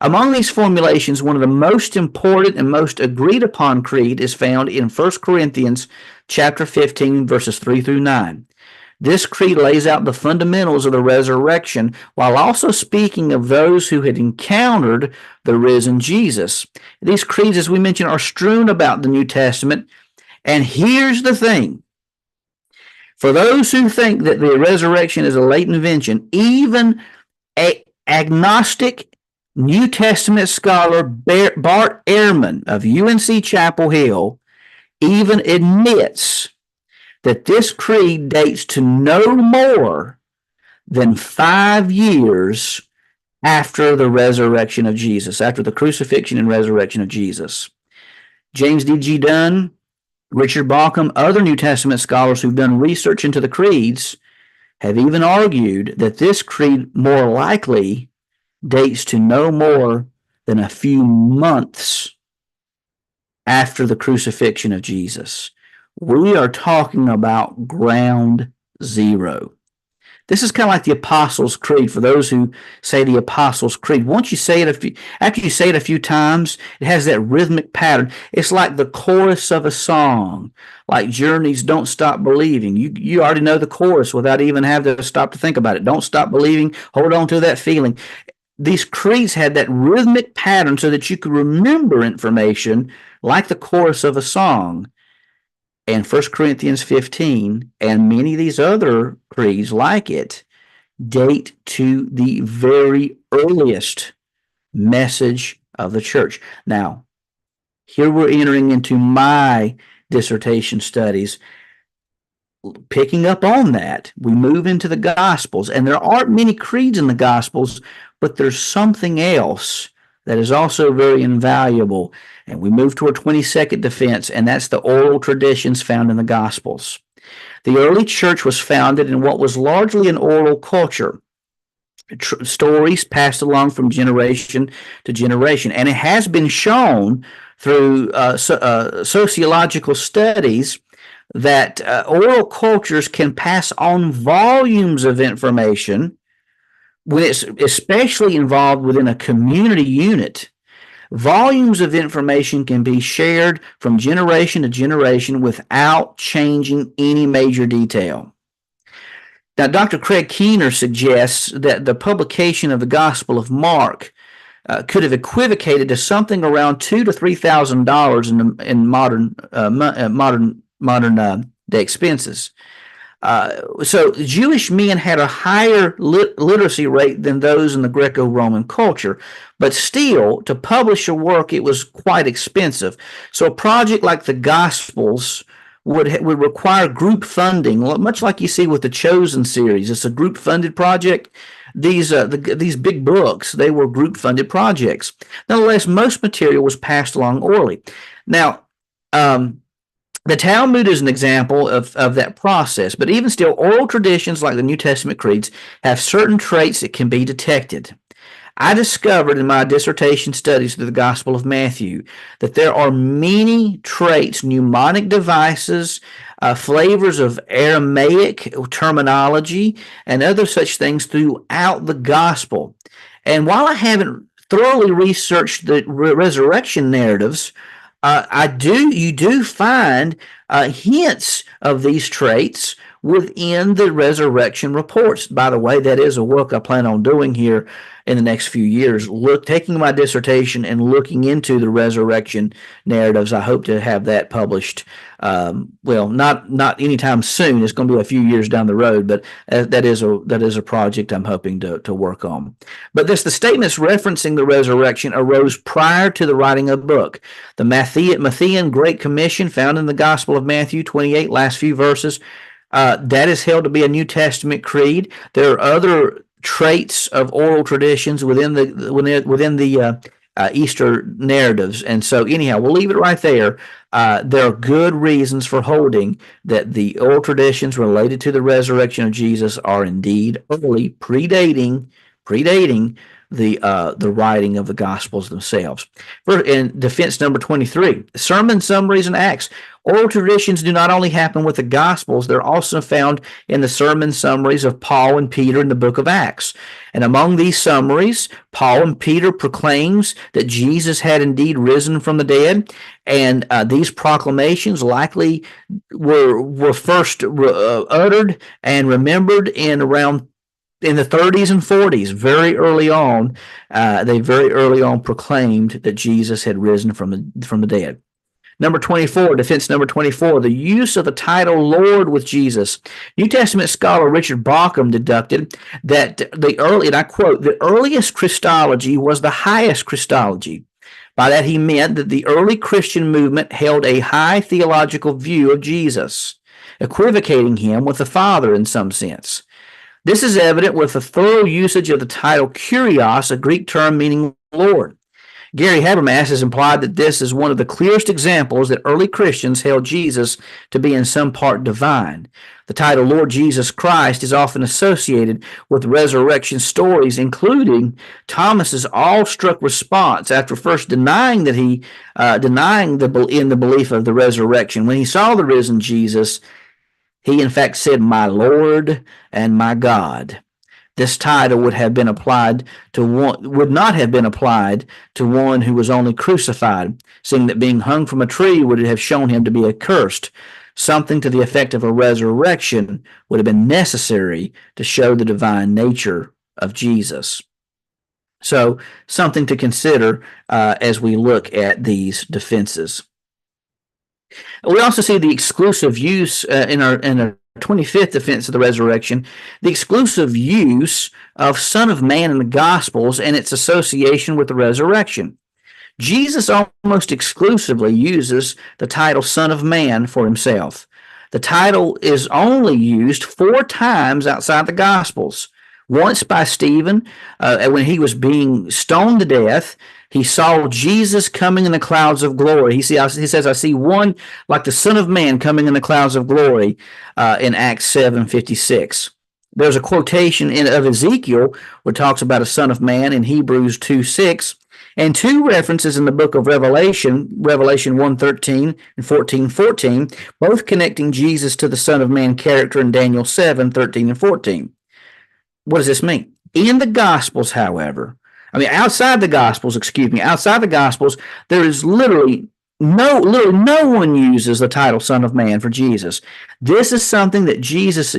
Among these formulations, one of the most important and most agreed upon creed is found in 1 Corinthians chapter 15, verses 3 through 9. This creed lays out the fundamentals of the resurrection while also speaking of those who had encountered the risen Jesus. These creeds, as we mentioned, are strewn about the New Testament. And here's the thing. For those who think that the resurrection is a late invention, even agnostic New Testament scholar Bart Ehrman of UNC Chapel Hill even admits that this creed dates to no more than 5 years after the resurrection of Jesus, after the crucifixion and resurrection of Jesus. James D.G. Dunn, Richard Bauckham, other New Testament scholars who've done research into the creeds have even argued that this creed more likely dates to no more than a few months after the crucifixion of Jesus. We are talking about ground zero. This is kind of like the Apostles' Creed for those who say the Apostles' Creed. Once you say it, after you say it a few times, it has that rhythmic pattern. It's like the chorus of a song, like Journey's Don't Stop Believing. You already know the chorus without even having to stop to think about it. Don't stop believing. Hold on to that feeling. These creeds had that rhythmic pattern so that you could remember information like the chorus of a song. And 1 Corinthians 15 and many of these other creeds like it date to the very earliest message of the church. Now, here we're entering into my dissertation studies. Picking up on that, we move into the Gospels, and there aren't many creeds in the Gospels, but there's something else that is also very invaluable. And we move to our 22nd defense, and that's the oral traditions found in the Gospels. The early church was founded in what was largely an oral culture. Stories passed along from generation to generation. And it has been shown through sociological studies that oral cultures can pass on volumes of information when it's especially involved within a community unit. Volumes of information can be shared from generation to generation without changing any major detail. Now, Dr. Craig Keener suggests that the publication of the Gospel of Mark could have equivocated to something around $2,000 to $3,000 in modern day expenses. So Jewish men had a higher literacy rate than those in the Greco-Roman culture, but still, to publish a work, it was quite expensive. So a project like the Gospels would require group funding, much like you see with the Chosen series. It's a group funded project. These big books, they were group funded projects. Nonetheless, most material was passed along orally. Now, the Talmud is an example of that process, but even still, oral traditions like the New Testament creeds have certain traits that can be detected. I discovered in my dissertation studies of the Gospel of Matthew that there are many traits, mnemonic devices, flavors of Aramaic terminology, and other such things throughout the Gospel. And while I haven't thoroughly researched the resurrection narratives, you do find hints of these traits within the resurrection reports. By the way, that is a work I plan on doing here in the next few years, taking my dissertation and looking into the resurrection narratives. I hope to have that published. Not anytime soon. It's going to be a few years down the road, but that is a project I'm hoping to work on. But the statements referencing the resurrection arose prior to the writing of the book. The Matthean Great Commission, found in the Gospel of Matthew 28, last few verses, that is held to be a New Testament creed. There are other traits of oral traditions within the Easter narratives, and so anyhow, we'll leave it right there. There are good reasons for holding that the oral traditions related to the resurrection of Jesus are indeed early, predating the writing of the Gospels themselves. In defense number 23, sermon summaries and Acts. Oral traditions do not only happen with the Gospels, they're also found in the sermon summaries of Paul and Peter in the book of Acts. And among these summaries, Paul and Peter proclaims that Jesus had indeed risen from the dead, and these proclamations likely were first uttered and remembered in the 30s and 40s, very early on. They very early on proclaimed that Jesus had risen from the dead. Number 24, defense number 24, the use of the title Lord with Jesus. New Testament scholar Richard Bauckham deducted that and I quote, the earliest Christology was the highest Christology. By that he meant that the early Christian movement held a high theological view of Jesus, equivocating him with the Father in some sense. This is evident with the thorough usage of the title Kyrios, a Greek term meaning Lord. Gary Habermas has implied that this is one of the clearest examples that early Christians held Jesus to be in some part divine. The title Lord Jesus Christ is often associated with resurrection stories, including Thomas's awestruck response after first denying the belief of the resurrection. When he saw the risen Jesus, he in fact said, "My Lord and my God." This title would not have been applied to one who was only crucified, seeing that being hung from a tree would have shown him to be accursed. Something to the effect of a resurrection would have been necessary to show the divine nature of Jesus. So, something to consider as we look at these defenses. We also see the exclusive use in our 25th defense of the resurrection, the exclusive use of Son of Man in the Gospels and its association with the resurrection. Jesus almost exclusively uses the title Son of Man for himself. The title is only used 4 times outside the Gospels. Once by Stephen, when he was being stoned to death. He saw Jesus coming in the clouds of glory. He says, "I see one like the Son of Man coming in the clouds of glory," in Acts 7:56. There's a quotation of Ezekiel where it talks about a Son of Man in Hebrews 2:6, and 2 references in the book of Revelation 1:13 and 14:14, both connecting Jesus to the Son of Man character in Daniel 7:13 and 14. What does this mean? In the Gospels, however, outside the Gospels, there is literally no one uses the title Son of Man for Jesus. This is something that Jesus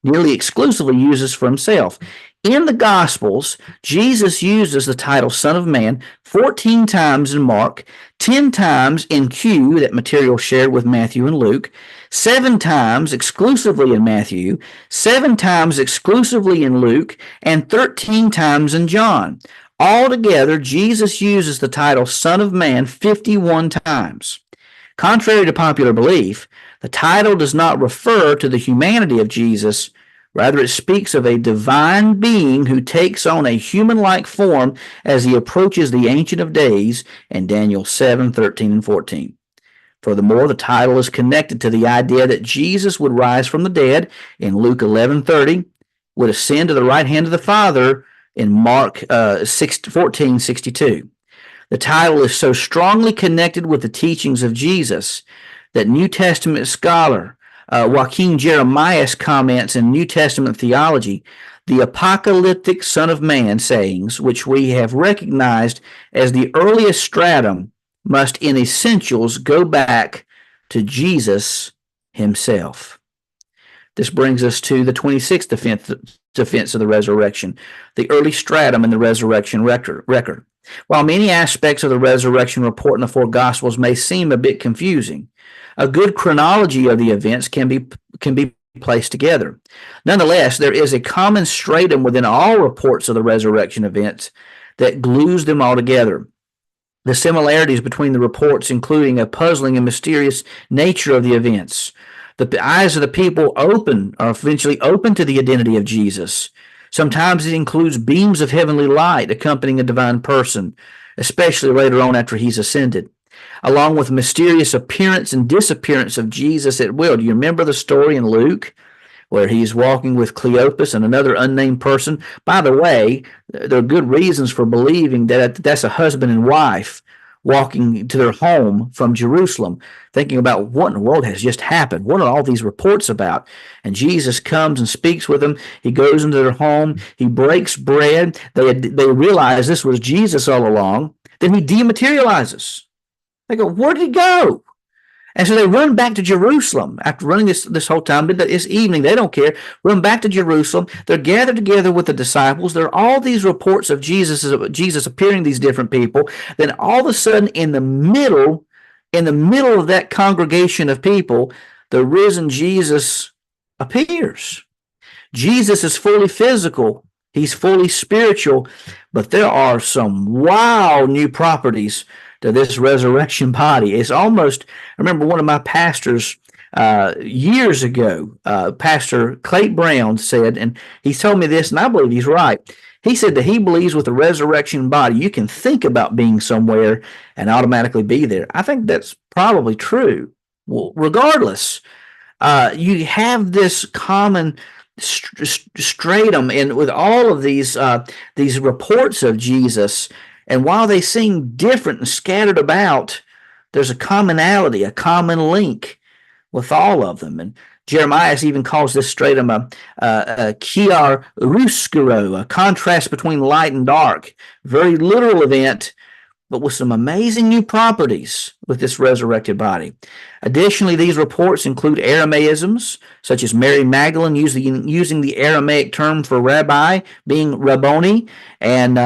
nearly exclusively uses for himself. In the Gospels, Jesus uses the title Son of Man 14 times in Mark, 10 times in Q, that material shared with Matthew and Luke, 7 times exclusively in Matthew, 7 times exclusively in Luke, and 13 times in John. Altogether, Jesus uses the title Son of Man 51 times. Contrary to popular belief, the title does not refer to the humanity of Jesus. Rather, it speaks of a divine being who takes on a human-like form as he approaches the Ancient of Days in Daniel 7, 13, and 14. Furthermore, the title is connected to the idea that Jesus would rise from the dead in Luke 11:30, would ascend to the right hand of the Father in Mark 14:62. The title is so strongly connected with the teachings of Jesus that New Testament scholar Joaquin Jeremias comments in New Testament theology, the apocalyptic Son of Man sayings, which we have recognized as the earliest stratum, must in essentials go back to Jesus himself. This brings us to the 26th defense of the resurrection, the early stratum in the resurrection record. While many aspects of the resurrection report in the four Gospels may seem a bit confusing, a good chronology of the events can be placed together. Nonetheless, there is a common stratum within all reports of the resurrection events that glues them all together. The similarities between the reports, including a puzzling and mysterious nature of the events. The eyes of the people are eventually open to the identity of Jesus. Sometimes it includes beams of heavenly light accompanying a divine person, especially later on after he's ascended, along with mysterious appearance and disappearance of Jesus at will. Do you remember the story in Luke where he's walking with Cleopas and another unnamed person? By the way, there are good reasons for believing that that's a husband and wife walking to their home from Jerusalem, thinking about what in the world has just happened. What are all these reports about? And Jesus comes and speaks with them. He goes into their home. He breaks bread. They realize this was Jesus all along. Then he dematerializes. They go, where did he go? And so they run back to Jerusalem after running this whole time. But it's evening. They don't care. Run back to Jerusalem. They're gathered together with the disciples. There are all these reports of Jesus appearing to these different people. Then all of a sudden, in the middle of that congregation of people, the risen Jesus appears. Jesus is fully physical. He's fully spiritual. But there are some wow new properties to this resurrection body. It's almost, I remember one of my pastors years ago, Pastor Clayton Brown said, and he told me this, and I believe he's right. He said that he believes with the resurrection body, you can think about being somewhere and automatically be there. I think that's probably true. Well, regardless, you have this common stratum, and with all of these reports of Jesus. And while they seem different and scattered about, there's a commonality, a common link with all of them. And Jeremiah even calls this stratum a chiaroscuro, a contrast between light and dark. Very literal event, but with some amazing new properties with this resurrected body. Additionally, these reports include Aramaisms, such as Mary Magdalene using the Aramaic term for rabbi, being Rabboni, and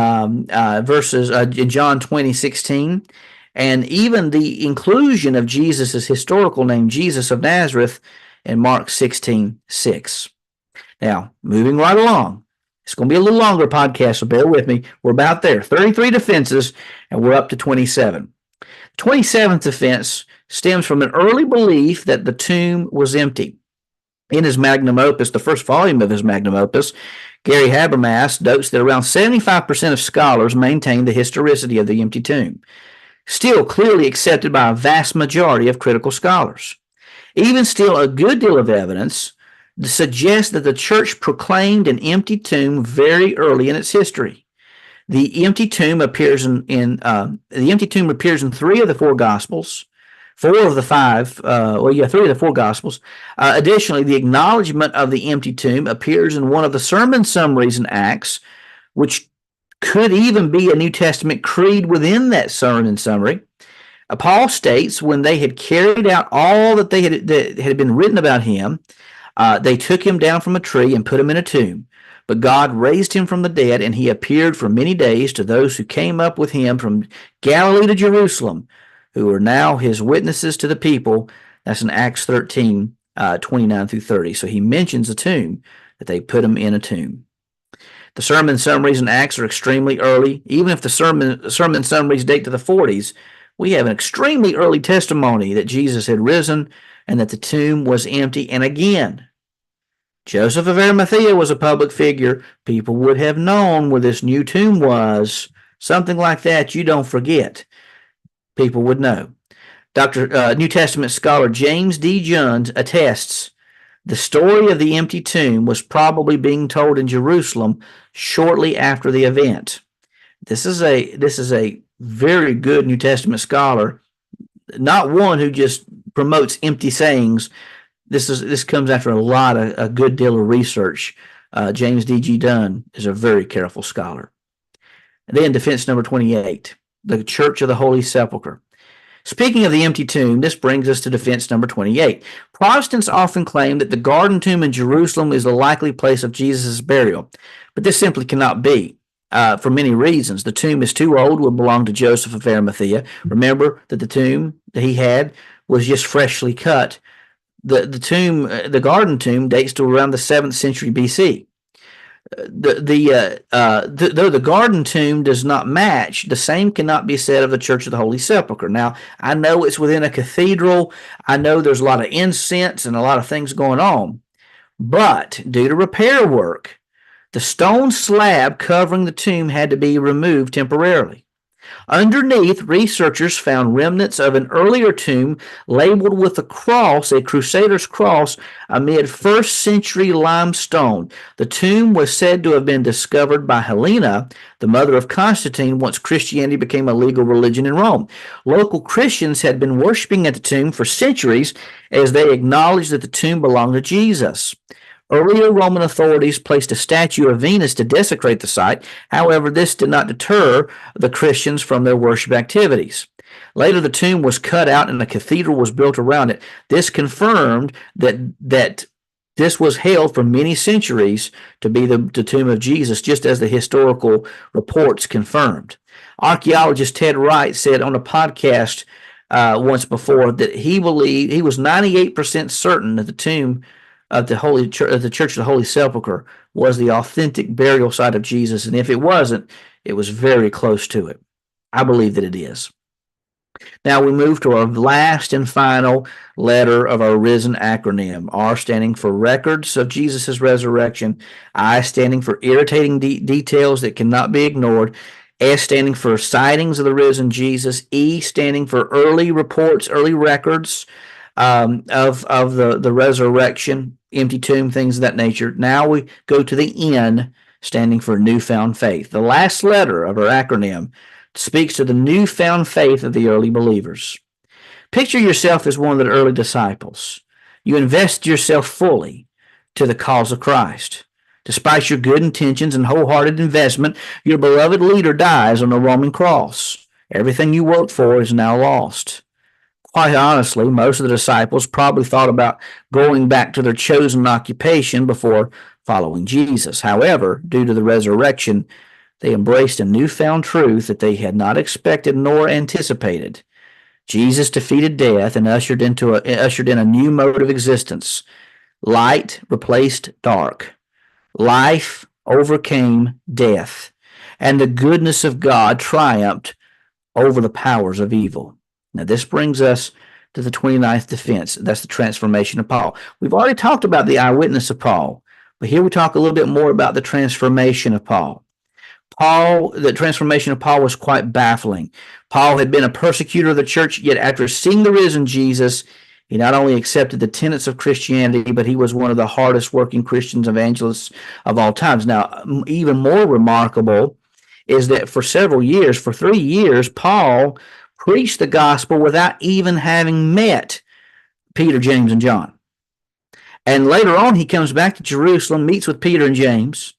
verses in John 20:16, and even the inclusion of Jesus' historical name, Jesus of Nazareth, in Mark 16:6. Now, moving right along. It's going to be a little longer podcast, so bear with me. We're about there. 33 defenses, and we're up to 27. 27th defense stems from an early belief that the tomb was empty. In his magnum opus, the first volume of his magnum opus, Gary Habermas notes that around 75% of scholars maintain the historicity of the empty tomb, still clearly accepted by a vast majority of critical scholars. Even still, a good deal of evidence suggests that the church proclaimed an empty tomb very early in its history. The empty tomb appears in 3 of the 4 Gospels, 4 of the 5. 3 of the 4 Gospels. Additionally, the acknowledgement of the empty tomb appears in one of the sermon summaries in Acts, which could even be a New Testament creed within that sermon summary. Paul states when they had carried out all that had been written about him, they took him down from a tree and put him in a tomb. But God raised him from the dead, and he appeared for many days to those who came up with him from Galilee to Jerusalem, who are now his witnesses to the people. That's in Acts 13, 29 through 30. So he mentions a tomb, that they put him in a tomb. The sermon summaries in Acts are extremely early. Even if the sermon summaries date to the 40s, we have an extremely early testimony that Jesus had risen and that the tomb was empty. And again, Joseph of Arimathea was a public figure. People would have known where this new tomb was. Something like that you don't forget. People would know. New Testament scholar James D. Jones attests the story of the empty tomb was probably being told in Jerusalem shortly after the event. This is a very good New Testament scholar, not one who just promotes empty sayings. This comes after a good deal of research. James D.G. Dunn is a very careful scholar. And then defense number 28, the Church of the Holy Sepulchre. Speaking of the empty tomb, this brings us to defense number 28. Protestants often claim that the garden tomb in Jerusalem is the likely place of Jesus' burial, but this simply cannot be. For many reasons. The tomb is too old, would belong to Joseph of Arimathea. Remember that the tomb that he had was just freshly cut. The garden tomb dates to around the 7th century BC. Though the garden tomb does not match, the same cannot be said of the Church of the Holy Sepulchre. Now, I know it's within a cathedral. I know there's a lot of incense and a lot of things going on. But due to repair work, the stone slab covering the tomb had to be removed temporarily. Underneath, researchers found remnants of an earlier tomb labeled with a cross, a crusader's cross, amid 1st century limestone. The tomb was said to have been discovered by Helena, the mother of Constantine, once Christianity became a legal religion in Rome. Local Christians had been worshiping at the tomb for centuries as they acknowledged that the tomb belonged to Jesus. Earlier Roman authorities placed a statue of Venus to desecrate the site. However, this did not deter the Christians from their worship activities. Later, the tomb was cut out and a cathedral was built around it. This confirmed that this was held for many centuries to be the tomb of Jesus, just as the historical reports confirmed. Archaeologist Ted Wright said on a podcast once before that he was 98% certain that the tomb of the Church of the Holy Sepulchre was the authentic burial site of Jesus, and if it wasn't, it was very close to it. I believe that it is. Now we move to our last and final letter of our RISEN acronym. R standing for records of Jesus' resurrection, I standing for irritating details that cannot be ignored, S standing for sightings of the risen Jesus, E standing for early reports, early records of the resurrection, empty tomb, things of that nature. Now we go to the N, standing for newfound faith. The last letter of our acronym speaks to the newfound faith of the early believers. Picture yourself as one of the early disciples. You invest yourself fully to the cause of Christ. Despite your good intentions and wholehearted investment, your beloved leader dies on the Roman cross. Everything you worked for is now lost. Quite honestly, most of the disciples probably thought about going back to their chosen occupation before following Jesus. However, due to the resurrection, they embraced a newfound truth that they had not expected nor anticipated. Jesus defeated death and ushered in a new mode of existence. Light replaced dark. Life overcame death, and the goodness of God triumphed over the powers of evil. Now, this brings us to the 29th defense. That's the transformation of Paul. We've already talked about the eyewitness of Paul, but here we talk a little bit more about the transformation of Paul. The transformation of Paul was quite baffling. Paul had been a persecutor of the church, yet after seeing the risen Jesus, he not only accepted the tenets of Christianity, but he was one of the hardest working Christian evangelists of all times. Now, even more remarkable is that for 3 years, Paul preached the gospel without even having met Peter, James, and John. And later on, he comes back to Jerusalem, meets with Peter and James,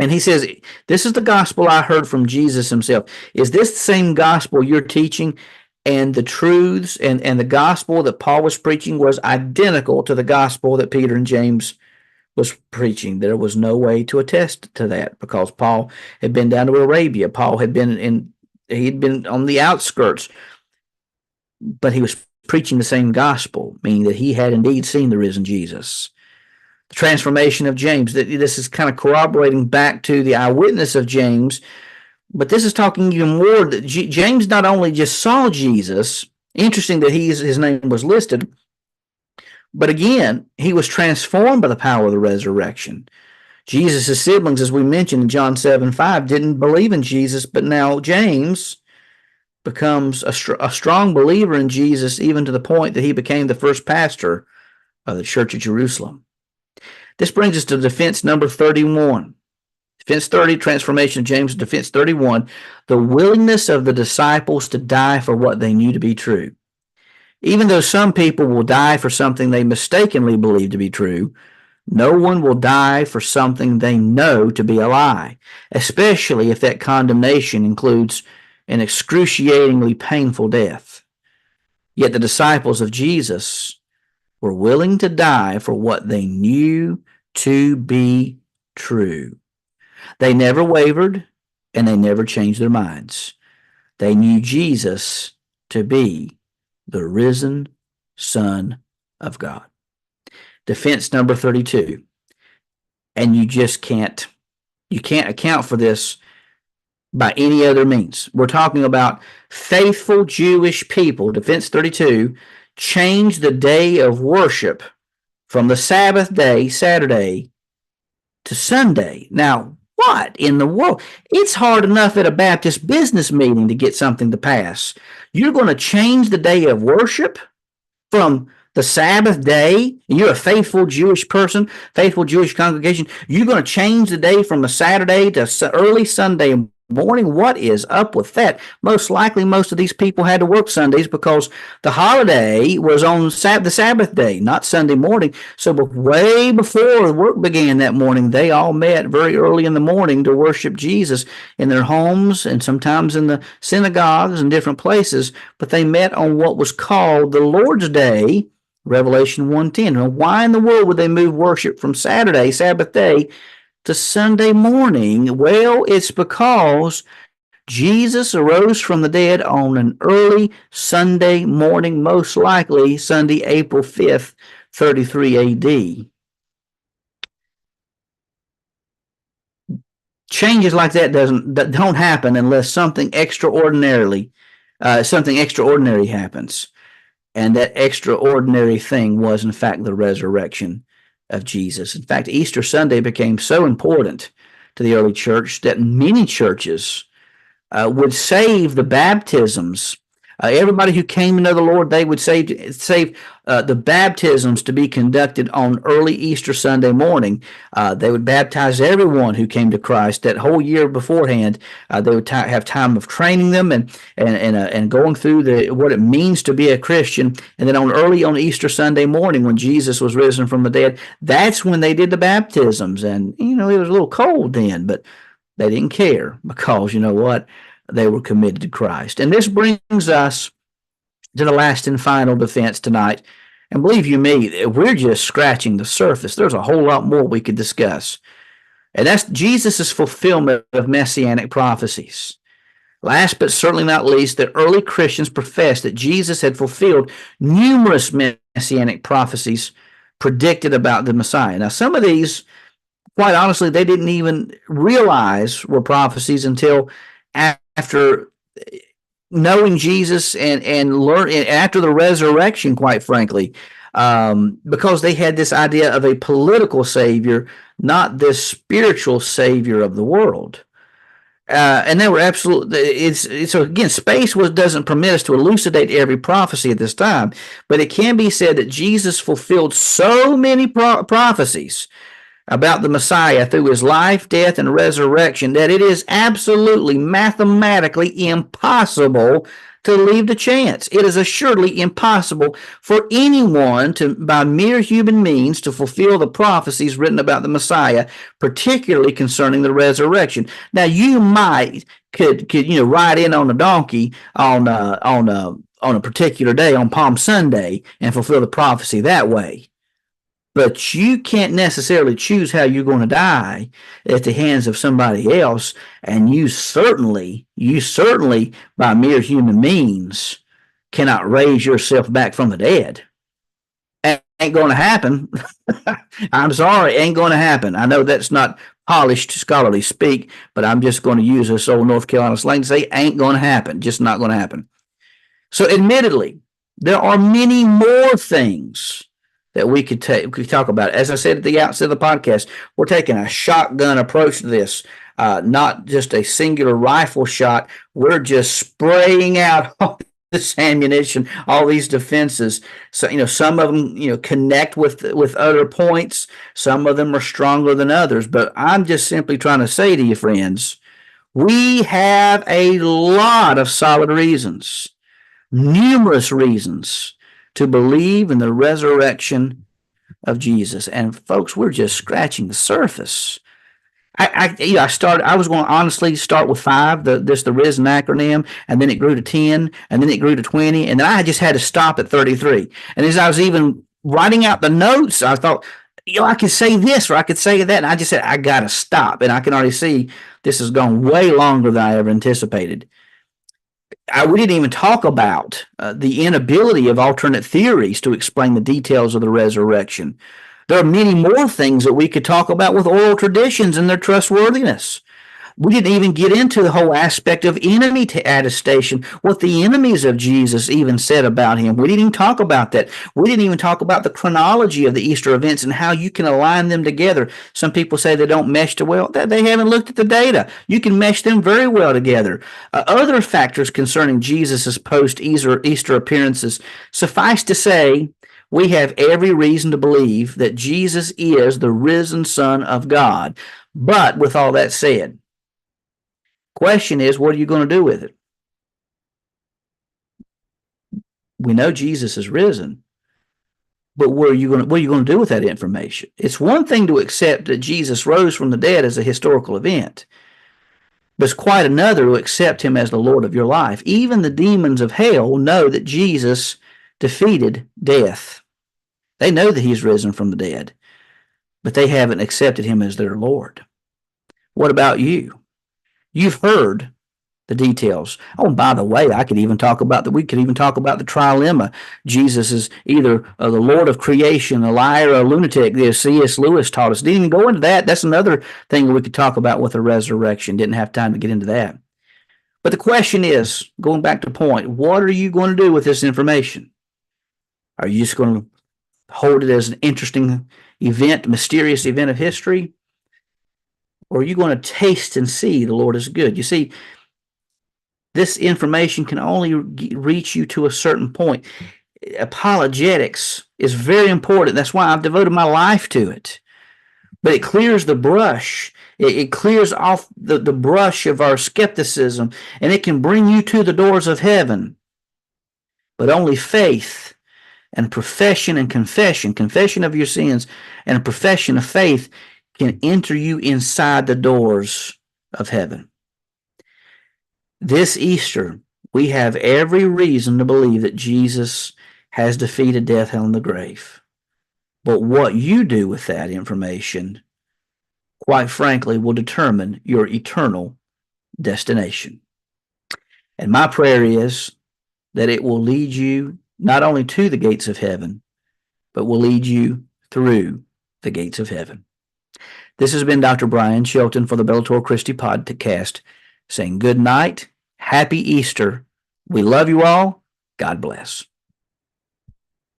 and he says, "This is the gospel I heard from Jesus himself. Is this the same gospel you're teaching?" And the truths and the gospel that Paul was preaching was identical to the gospel that Peter and James was preaching. There was no way to attest to that because Paul had been down to Arabia. Paul had been he'd been on the outskirts, but he was preaching the same gospel, meaning that he had indeed seen the risen Jesus. The transformation of James, this is kind of corroborating back to the eyewitness of James, but this is talking even more that James not only just saw Jesus, interesting that his name was listed, but again, he was transformed by the power of the resurrection. Jesus' siblings, as we mentioned in John 7:5, didn't believe in Jesus, but now James becomes a strong believer in Jesus, even to the point that he became the first pastor of the Church of Jerusalem. This brings us to defense number 31. Defense 30, transformation of James. Defense 31, the willingness of the disciples to die for what they knew to be true. Even though some people will die for something they mistakenly believe to be true, no one will die for something they know to be a lie, especially if that condemnation includes an excruciatingly painful death. Yet the disciples of Jesus were willing to die for what they knew to be true. They never wavered, and they never changed their minds. They knew Jesus to be the risen Son of God. Defense number 32. And you can't account for this by any other means. We're talking about faithful Jewish people. Defense 32, change the day of worship from the Sabbath day, Saturday, to Sunday. Now, what in the world? It's hard enough at a Baptist business meeting to get something to pass. You're going to change the day of worship from the Sabbath day, and you're a faithful Jewish person, faithful Jewish congregation. You're going to change the day from a Saturday to early Sunday morning. What is up with that? Most likely, most of these people had to work Sundays because the holiday was on the Sabbath day, not Sunday morning. So way before the work began that morning, they all met very early in the morning to worship Jesus in their homes and sometimes in the synagogues and different places. But they met on what was called the Lord's Day, Revelation 1:10. Now, why in the world would they move worship from Saturday, Sabbath day, to Sunday morning? Well, it's because Jesus arose from the dead on an early Sunday morning, most likely Sunday, April 5th, 33 AD. Changes like that don't happen unless something extraordinary happens. And that extraordinary thing was, in fact, the resurrection of Jesus. In fact, Easter Sunday became so important to the early church that many churches would save the baptisms. Everybody who came to know the Lord, they would save the baptisms to be conducted on early Easter Sunday morning. They would baptize everyone who came to Christ that whole year beforehand. They would have time of training them and going through what it means to be a Christian. And then on Easter Sunday morning, when Jesus was risen from the dead, that's when they did the baptisms. And it was a little cold then, but they didn't care because, you know what? They were committed to Christ. And this brings us to the last and final defense tonight. And believe you me, we're just scratching the surface. There's a whole lot more we could discuss. And that's Jesus' fulfillment of messianic prophecies. Last but certainly not least, the early Christians professed that Jesus had fulfilled numerous messianic prophecies predicted about the Messiah. Now, some of these, quite honestly, they didn't even realize were prophecies until after knowing Jesus and learn after the resurrection, quite frankly, because they had this idea of a political savior, not this spiritual savior of the world. And they were absolutely. So again, space doesn't permit us to elucidate every prophecy at this time, but it can be said that Jesus fulfilled so many prophecies about the Messiah through his life, death, and resurrection that it is absolutely mathematically impossible to leave to chance. It is assuredly impossible for anyone to, by mere human means, to fulfill the prophecies written about the Messiah, particularly concerning the resurrection. Now, you could ride in on a donkey on a particular day on Palm Sunday and fulfill the prophecy that way. but you can't necessarily choose how you're going to die at the hands of somebody else. And you certainly, by mere human means, cannot raise yourself back from the dead. Ain't going to happen. I'm sorry, ain't going to happen. I know that's not polished scholarly speak, but I'm just going to use this old North Carolina slang to say ain't going to happen. Just not going to happen. So, admittedly, there are many more things that we could talk about. As I said at the outset of the podcast, we're taking a shotgun approach to this, not just a singular rifle shot. We're just spraying out all this ammunition, all these defenses. So, some of them, connect with other points. Some of them are stronger than others. But I'm just simply trying to say to you, friends, we have a lot of solid reasons, numerous reasons to believe in the resurrection of Jesus. And folks, we're just scratching the surface. I was going to honestly start with 5, the RISN acronym, and then it grew to 10, and then it grew to 20, and then I just had to stop at 33. And as I was even writing out the notes, I thought, I could say this or I could say that, and I just said, I got to stop. And I can already see this has gone way longer than I ever anticipated. We didn't even talk about the inability of alternate theories to explain the details of the resurrection. There are many more things that we could talk about with oral traditions and their trustworthiness. We didn't even get into the whole aspect of enemy attestation, what the enemies of Jesus even said about him. We didn't even talk about that. We didn't even talk about the chronology of the Easter events and how you can align them together. Some people say they don't mesh too well. They haven't looked at the data. You can mesh them very well together. Other factors concerning Jesus' post-Easter appearances, suffice to say, we have every reason to believe that Jesus is the risen Son of God. But with all that said, question is, what are you going to do with it? We know Jesus is risen, but what are you going to do with that information? It's one thing to accept that Jesus rose from the dead as a historical event, but it's quite another to accept him as the Lord of your life. Even the demons of hell know that Jesus defeated death. They know that he's risen from the dead, but they haven't accepted him as their Lord. What about you? You've heard the details. Oh, by the way, we could even talk about the trilemma. Jesus is either the Lord of creation, a liar, or a lunatic. C.S. Lewis taught us. Didn't even go into that. That's another thing we could talk about with the resurrection. Didn't have time to get into that. But the question is, going back to the point, what are you going to do with this information? Are you just going to hold it as an interesting event, mysterious event of history? Or are you going to taste and see the Lord is good? You see, this information can only reach you to a certain point. Apologetics is very important. That's why I've devoted my life to it. But it clears the brush. It clears off the brush of our skepticism, and it can bring you to the doors of heaven. But only faith and profession and confession of your sins, and a profession of faith can enter you inside the doors of heaven. This Easter, we have every reason to believe that Jesus has defeated death, hell, and the grave. But what you do with that information, quite frankly, will determine your eternal destination. And my prayer is that it will lead you not only to the gates of heaven, but will lead you through the gates of heaven. This has been Dr. Brian Shelton for the Bellator Christi podcast, saying good night, happy Easter. We love you all. God bless.